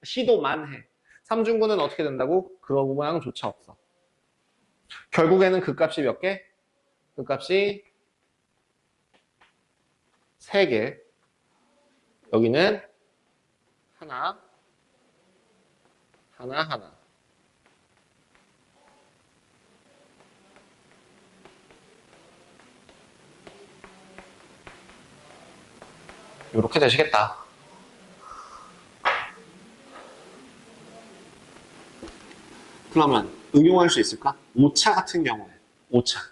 시도만 해. 삼중근은 어떻게 된다고? 그런 모양조차 없어. 결국에는 그 값이 몇 개? 그 값이 3개. 여기는 하나. 이렇게 되시겠다. 그러면 응용할 수 있을까? 5차 같은 경우에 5차.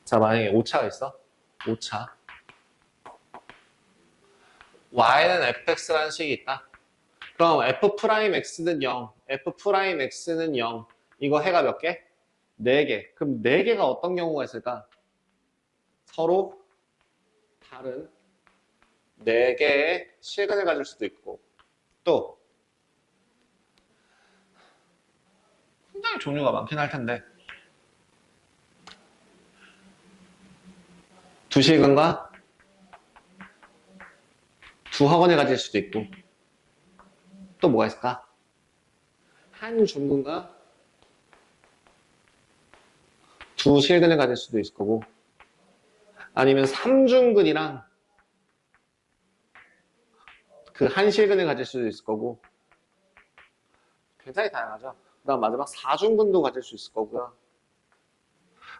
자, 만약에 5차가 있어. 5차. y는 fx라는 식이 있다. 그럼 f'x는 0, f'x는 0. 이거 해가 몇 개? 4개. 그럼 4개가 어떤 경우가 있을까? 서로 다른 4개의 실근을 가질 수도 있고 또 굉장히 종류가 많긴 할 텐데 두 실근과 두 학원을 가질 수도 있고, 또 뭐가 있을까? 한 중근과 두 실근을 가질 수도 있을 거고, 아니면 삼중근이랑 그 한 실근을 가질 수도 있을 거고, 굉장히 다양하죠. 그 다음 마지막 사중근도 가질 수 있을 거고요.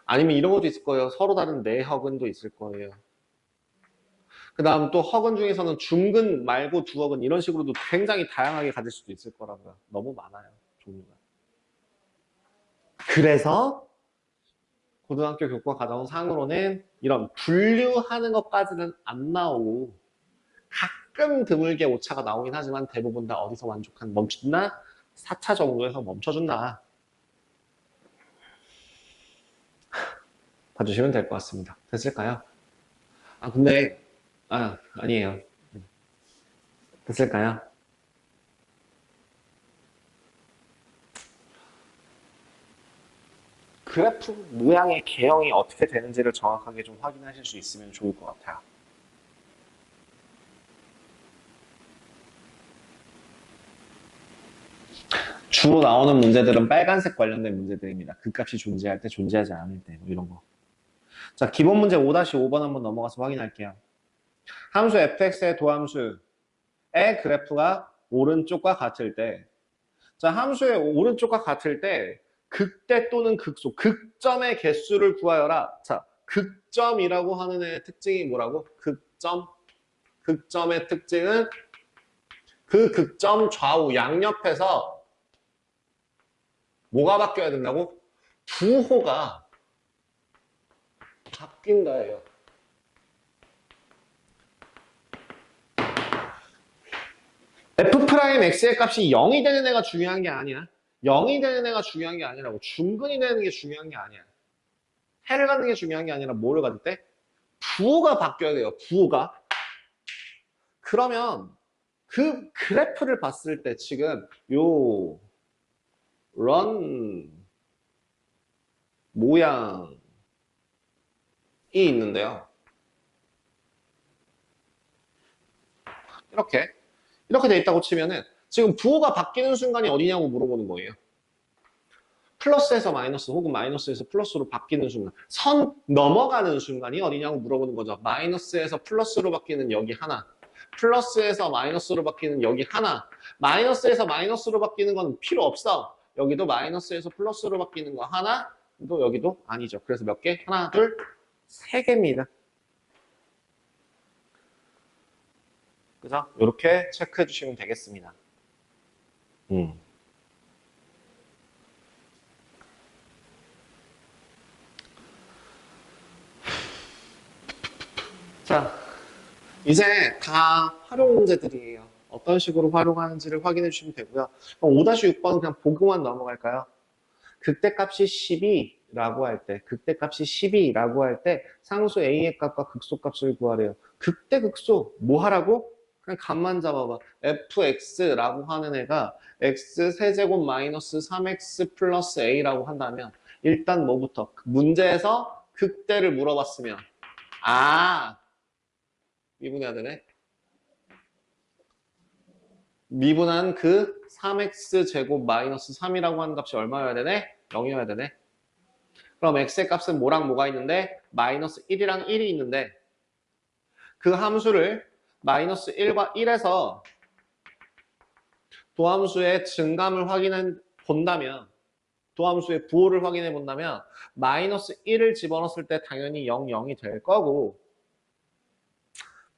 아니면 이런 것도 있을 거예요. 서로 다른 내허근도 있을 거예요. 그 다음 또 허근 중에서는 중근 말고 두허근 이런 식으로도 굉장히 다양하게 가질 수도 있을 거라고요. 너무 많아요, 종류가. 그래서 고등학교 교과 과정 상으로는 이런 분류하는 것까지는 안 나오고 가끔 드물게 오차가 나오긴 하지만 대부분 다 어디서 멈춘다? 4차 정도에서 멈춰준다. 봐주시면 될 것 같습니다. 됐을까요? 아, 근데, 아니에요. 됐을까요? 그래프 모양의 개형이 어떻게 되는지를 정확하게 좀 확인하실 수 있으면 좋을 것 같아요. 주로 나오는 문제들은 빨간색 관련된 문제들입니다. 극값이 존재할 때, 존재하지 않을 때, 뭐 이런 거. 자, 기본 문제 5-5번 한번 넘어가서 확인할게요. 함수 fx의 도함수의 그래프가 오른쪽과 같을 때, 자, 함수의 오른쪽과 같을 때, 극대 또는 극소, 극점의 개수를 구하여라. 자, 극점이라고 하는 애의 특징이 뭐라고? 극점. 극점의 특징은 그 극점 좌우 양옆에서 뭐가 바뀌어야 된다고? 부호가 바뀐다예요. f'x의 값이 0이 되는 애가 중요한 게 아니야. 0이 되는 애가 중요한 게 아니라고. 중근이 되는 게 중요한 게 아니야. 해를 갖는 게 중요한 게 아니라 뭐를 갖을 때? 부호가 바뀌어야 돼요. 부호가. 그러면 그 그래프를 봤을 때 지금 요 런 모양이 있는데요. 이렇게 돼 있다고 치면은 지금 부호가 바뀌는 순간이 어디냐고 물어보는 거예요. 플러스에서 마이너스 혹은 마이너스에서 플러스로 바뀌는 순간, 선 넘어가는 순간이 어디냐고 물어보는 거죠. 마이너스에서 플러스로 바뀌는 여기 하나, 플러스에서 마이너스로 바뀌는 여기 하나, 마이너스에서 마이너스로 바뀌는 건 필요 없어. 여기도 마이너스에서 플러스로 바뀌는 거 하나, 또 여기도 아니죠. 그래서 몇 개? 하나, 둘, 세 개입니다. 그죠? 이렇게 체크해 주시면 되겠습니다. 자, 이제 다 활용 문제들이에요. 어떤 식으로 활용하는지를 확인해 주시면 되고요. 5-6번은 그냥 보고만 넘어갈까요? 극대값이 12라고 할 때, 극대값이 12라고 할 때 상수 A의 값과 극소값을 구하래요. 극대 극소 뭐 하라고? 그냥 값만 잡아봐. fx라고 하는 애가 x 세제곱 마이너스 3x 플러스 a라고 한다면 일단 뭐부터? 문제에서 극대를 물어봤으면 미분해야 되네. 미분한 그 3x 제곱 마이너스 3이라고 하는 값이 얼마여야 되네? 0이어야 되네. 그럼 x의 값은 뭐랑 뭐가 있는데? 마이너스 1이랑 1이 있는데 그 함수를 마이너스 1과 1에서 도함수의 증감을 본다면 도함수의 부호를 확인해 본다면 마이너스 1을 집어넣었을 때 당연히 0, 0이 될 거고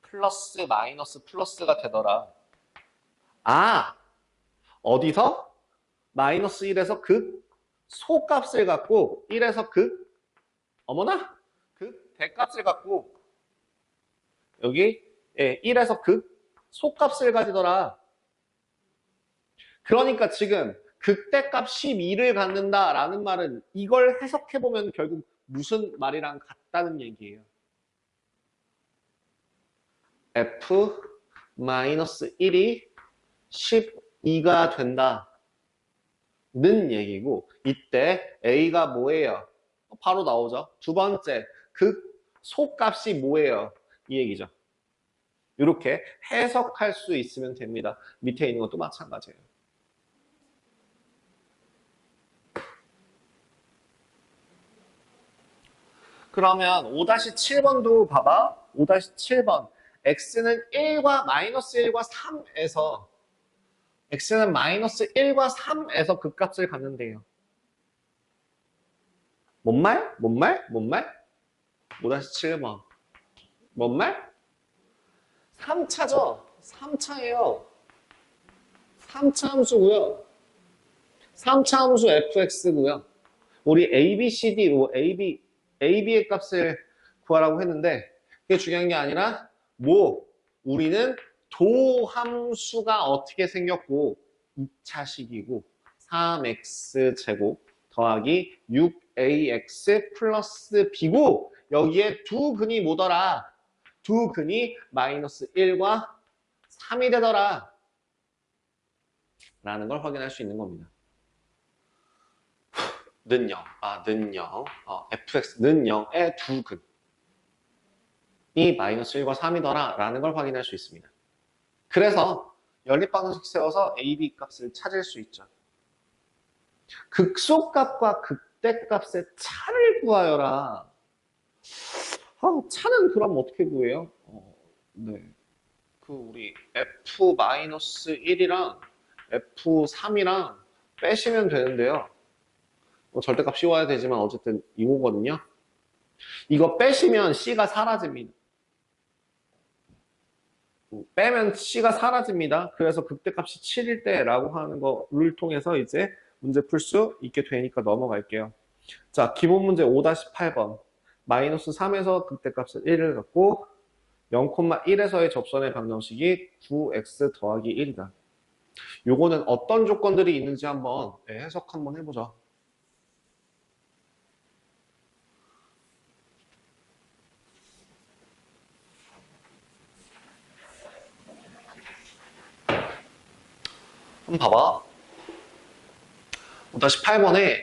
플러스 마이너스 플러스가 되더라. 어디서? 마이너스 1에서 극 소값을 갖고 1에서 어머나? 대값을 갖고 여기 1에서 소값을 가지더라. 그러니까 지금 극대값 12를 갖는다라는 말은 이걸 해석해보면 결국 무슨 말이랑 같다는 얘기예요. f-1이 12가 된다는 얘기고 이때 a가 뭐예요? 바로 나오죠. 두 번째, 소값이 뭐예요? 이 얘기죠. 이렇게 해석할 수 있으면 됩니다. 밑에 있는 것도 마찬가지예요. 그러면 5-7번도 봐봐. 5-7번. x는 1과 마이너스 1과 3에서 x는 마이너스 1과 3에서 극값을 갖는데요. 뭔 말? 뭔 말? 뭔 말? 5-7번. 뭔 말? 3차죠? 3차예요. 3차 함수고요. 3차 함수 fx고요. 우리 a, b, c, d, ab의 값을 구하라고 했는데 그게 중요한 게 아니라 우리는 도함수가 어떻게 생겼고 2차식이고 3x제곱 더하기 6ax 플러스 b고 여기에 두 근이 뭐더라? 두 근이 마이너스 1과 3이 되더라 라는 걸 확인할 수 있는 겁니다. 는 0, fx는 0의 두 근이 마이너스 1과 3이더라 라는 걸 확인할 수 있습니다. 그래서 연립방정식 세워서 a, b 값을 찾을 수 있죠. 극소값과 극대값의 차를 구하여라. 차는 그럼 어떻게 구해요? 네. 우리 f-1이랑 f3이랑 빼시면 되는데요. 절대값 씌워야 되지만 어쨌든 이거거든요. 이거 빼시면 c가 사라집니다. 빼면 c가 사라집니다. 그래서 극대값이 7일 때라고 하는 거를 통해서 이제 문제 풀 수 있게 되니까 넘어갈게요. 자, 기본 문제 5-8번. 마이너스 3에서 극대값을 1을 갖고 0,1에서의 접선의 방정식이 9x 더하기 1이다. 요거는 어떤 조건들이 있는지 한번 해석 한번 해보죠. 한번 봐봐. 5-8번에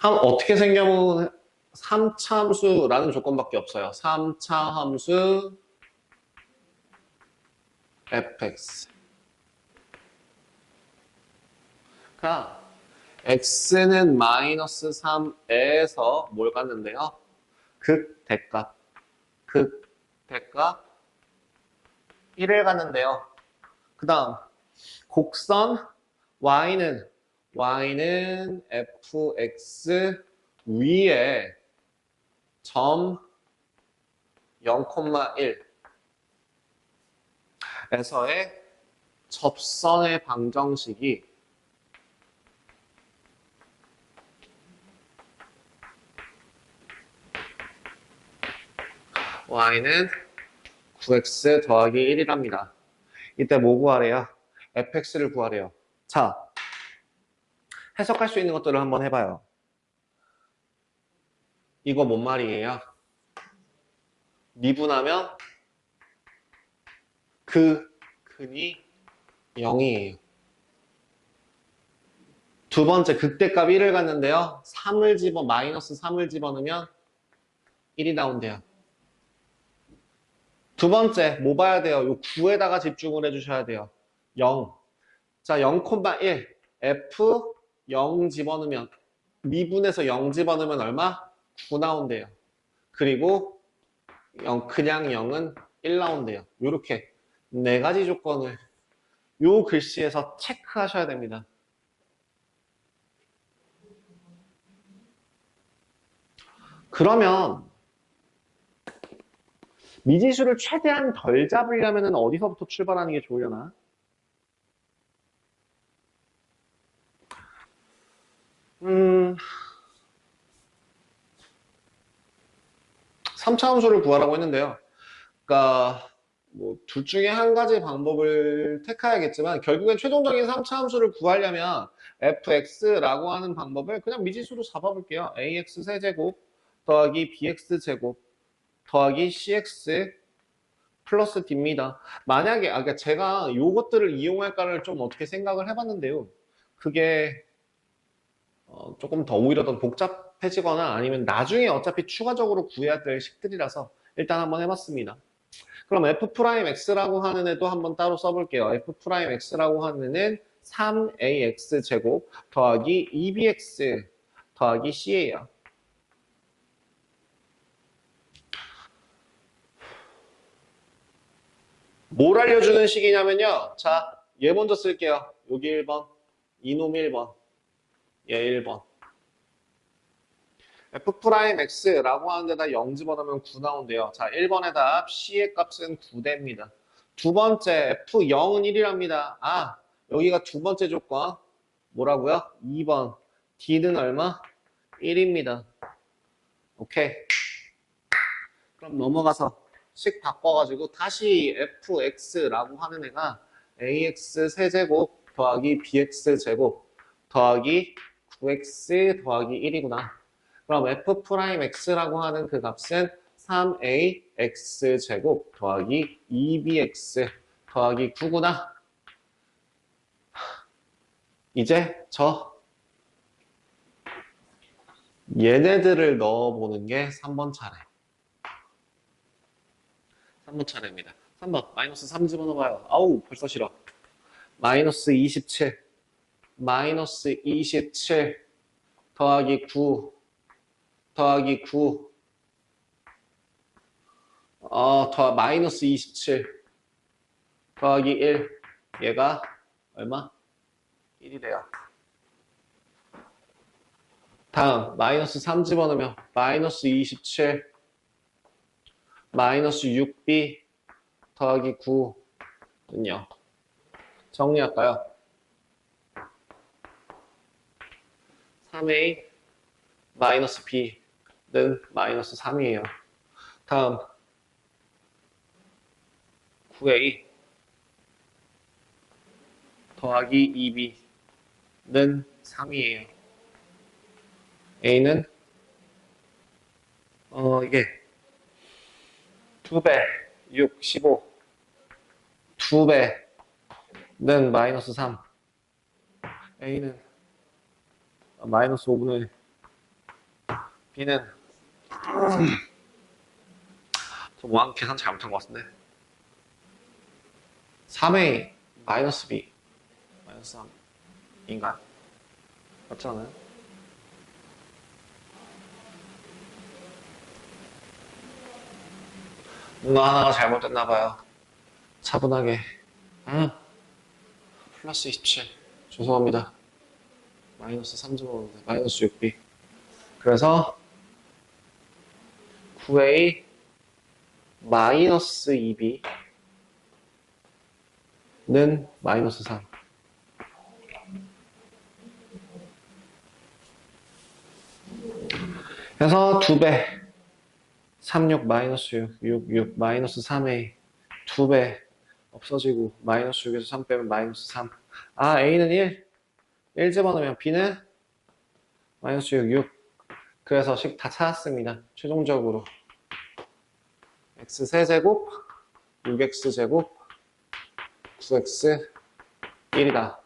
어떻게 생겨면 3차 함수라는 조건밖에 없어요. 3차 함수 fx. 그러니까 x는 마이너스 3에서 뭘 갖는데요? 극대값 1을 갖는데요. 그 다음 곡선 y는 fx 위에 점 0,1에서의 접선의 방정식이 y는 9x 더하기 1이랍니다. 이때 뭐 구하래요? fx를 구하래요. 자, 해석할 수 있는 것들을 한번 해봐요. 이거 뭔 말이에요? 미분하면 그 근이 0이에요. 두 번째 극대값 1을 갖는데요. 마이너스 3을 집어넣으면 1이 나온대요. 두 번째 뭐 봐야 돼요? 요 9에다가 집중을 해주셔야 돼요. 0. 자, 0,1 f 0 집어넣으면 미분해서 0 집어넣으면 얼마? 9 나온대요. 그리고 그냥 0은 1 나온대요. 이렇게 네 가지 조건을 요 글씨에서 체크하셔야 됩니다. 그러면 미지수를 최대한 덜 잡으려면 어디서부터 출발하는 게 좋으려나? 음, 3차 함수를 구하라고 했는데요. 그러니까 뭐 둘 중에 한 가지 방법을 택해야겠지만 결국엔 최종적인 3차 함수를 구하려면 fx라고 하는 방법을 그냥 미지수로 잡아볼게요. ax 세제곱 더하기 bx 제곱 더하기 cx 플러스 d입니다. 만약에 그러니까 제가 이것들을 이용할까를 좀 어떻게 생각을 해봤는데요. 그게 조금 더 오히려 더 복잡해지거나 아니면 나중에 어차피 추가적으로 구해야 될 식들이라서 일단 한번 해봤습니다. 그럼 f'x라고 하는 애도 한번 따로 써볼게요. f'x라고 하는 애는 3ax 제곱 더하기 2bx 더하기 c예요. 뭘 알려주는 식이냐면요. 자, 얘 먼저 쓸게요. 여기 1번, 이놈 1번, 얘 1번. f'x라고 하는 데다 0 집어넣으면 9 나온대요. 자, 1번의 답 c의 값은 9대입니다. 두 번째 f0은 1이랍니다. 아, 여기가 두 번째 조건. 뭐라고요? 2번. d는 얼마? 1입니다. 오케이. 그럼 넘어가서 식 바꿔가지고 다시 fx라고 하는 애가 ax 세제곱 더하기 bx제곱 더하기 9x 더하기 1이구나. 그럼 f'x라고 하는 그 값은 3ax제곱 더하기 2bx 더하기 9구나. 이제 얘네들을 넣어보는 게 3번 차례. 3번 차례입니다. 3번 마이너스 3 집어넣어봐요. 아우 벌써 싫어. 마이너스 27 마이너스 27 더하기 9 더하기 9 마이너스 27 더하기 1 얘가 얼마? 1이래요. 다음 마이너스 3 집어넣으면 마이너스 27 마이너스 6b 더하기 9는요. 정리할까요? 3a 마이너스 b는 마이너스 3이에요. 다음 9a 더하기 2b는 3이에요. a는 이게 2배 6, 15 2배는 마이너스 3 a는 마이너스 5분의 1 b는 저 뭐한 계산 잘못한 것 같은데 3a 마이너스 b 마이너스 3인가? 맞지 않아요? 뭔가 하나가 잘못됐나 봐요. 차분하게. 플러스 27. 죄송합니다. 마이너스 3 집어넣는데 마이너스 6b. 그래서 9a 마이너스 2b는 마이너스 3. 그래서 2배 36 마이너스 6 마이너스 3a 2배 없어지고 마이너스 6에서 3 빼면 마이너스 3. 아 a는 1 집어넣으면 b는 마이너스 6 그래서 식 다 찾았습니다. 최종적으로 x 세제곱 6x제곱 9x 1이다.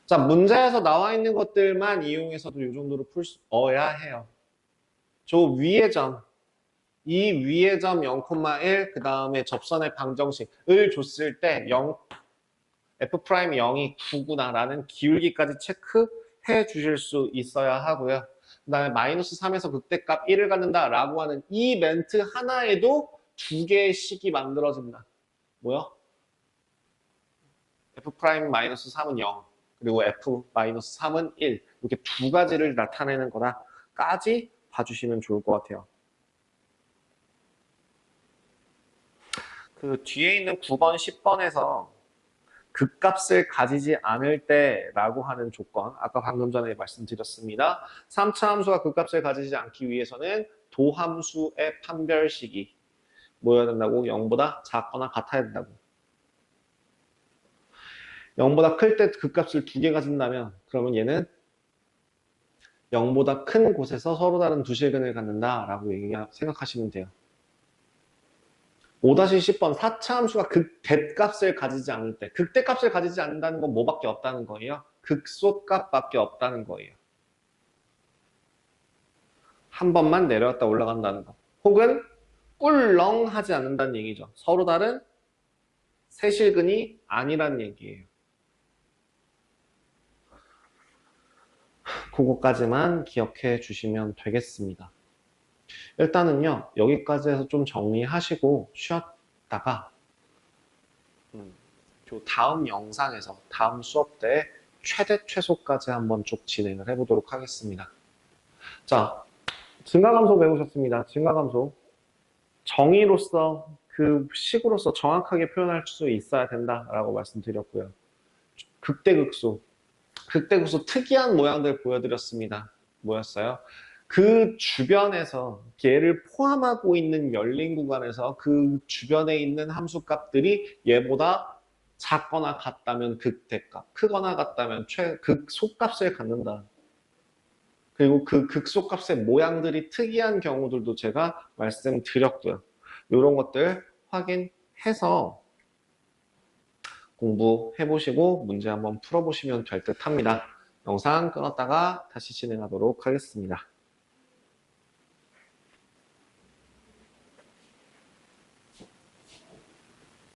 자, 문제에서 나와 있는 것들만 이용해서도 이 정도로 풀어야 해요. 저 위의 점, 이 위의 점 0,1, 그 다음에 접선의 방정식을 줬을 때 f'0이 9구나 라는 기울기까지 체크해 주실 수 있어야 하고요. 그 다음에 마이너스 3에서 극대값 1을 갖는다 라고 하는 이 멘트 하나에도 두 개의 식이 만들어진다. 뭐요? f'-3은 0, 그리고 f-3은 1. 이렇게 두 가지를 나타내는 거다까지 봐주시면 좋을 것 같아요. 그 뒤에 있는 9번, 10번에서 극값을 가지지 않을 때라고 하는 조건, 아까 방금 전에 말씀드렸습니다. 3차 함수가 극값을 가지지 않기 위해서는 도함수의 판별식이 뭐여야 된다고? 0보다 작거나 같아야 된다고. 0보다 클 때 극값을 두 개 가진다면 그러면 얘는 0보다 큰 곳에서 서로 다른 두 실근을 갖는다라고 생각하시면 돼요. 5-10번 4차 함수가 극대값을 가지지 않을 때, 극대값을 가지지 않는다는 건 뭐밖에 없다는 거예요? 극소값밖에 없다는 거예요. 한 번만 내려왔다 올라간다는 거. 혹은 꿀렁하지 않는다는 얘기죠. 서로 다른 세실근이 아니란 얘기예요. 그거까지만 기억해 주시면 되겠습니다. 일단은요, 여기까지 해서 좀 정리하시고 쉬었다가 요 다음 영상에서 다음 수업 때 최대 최소까지 한번 쭉 진행을 해보도록 하겠습니다. 자, 증가감소 배우셨습니다. 증가감소. 정의로서 그 식으로서 정확하게 표현할 수 있어야 된다라고 말씀드렸고요. 극대극소. 극대극소 특이한 모양들 보여드렸습니다. 뭐였어요? 그 주변에서 얘를 포함하고 있는 열린 구간에서 그 주변에 있는 함수값들이 얘보다 작거나 같다면 극대값, 크거나 같다면 극소값을 갖는다. 그리고 그 극소값의 모양들이 특이한 경우들도 제가 말씀드렸고요. 이런 것들 확인해서 공부해보시고 문제 한번 풀어보시면 될 듯 합니다. 영상 끊었다가 다시 진행하도록 하겠습니다.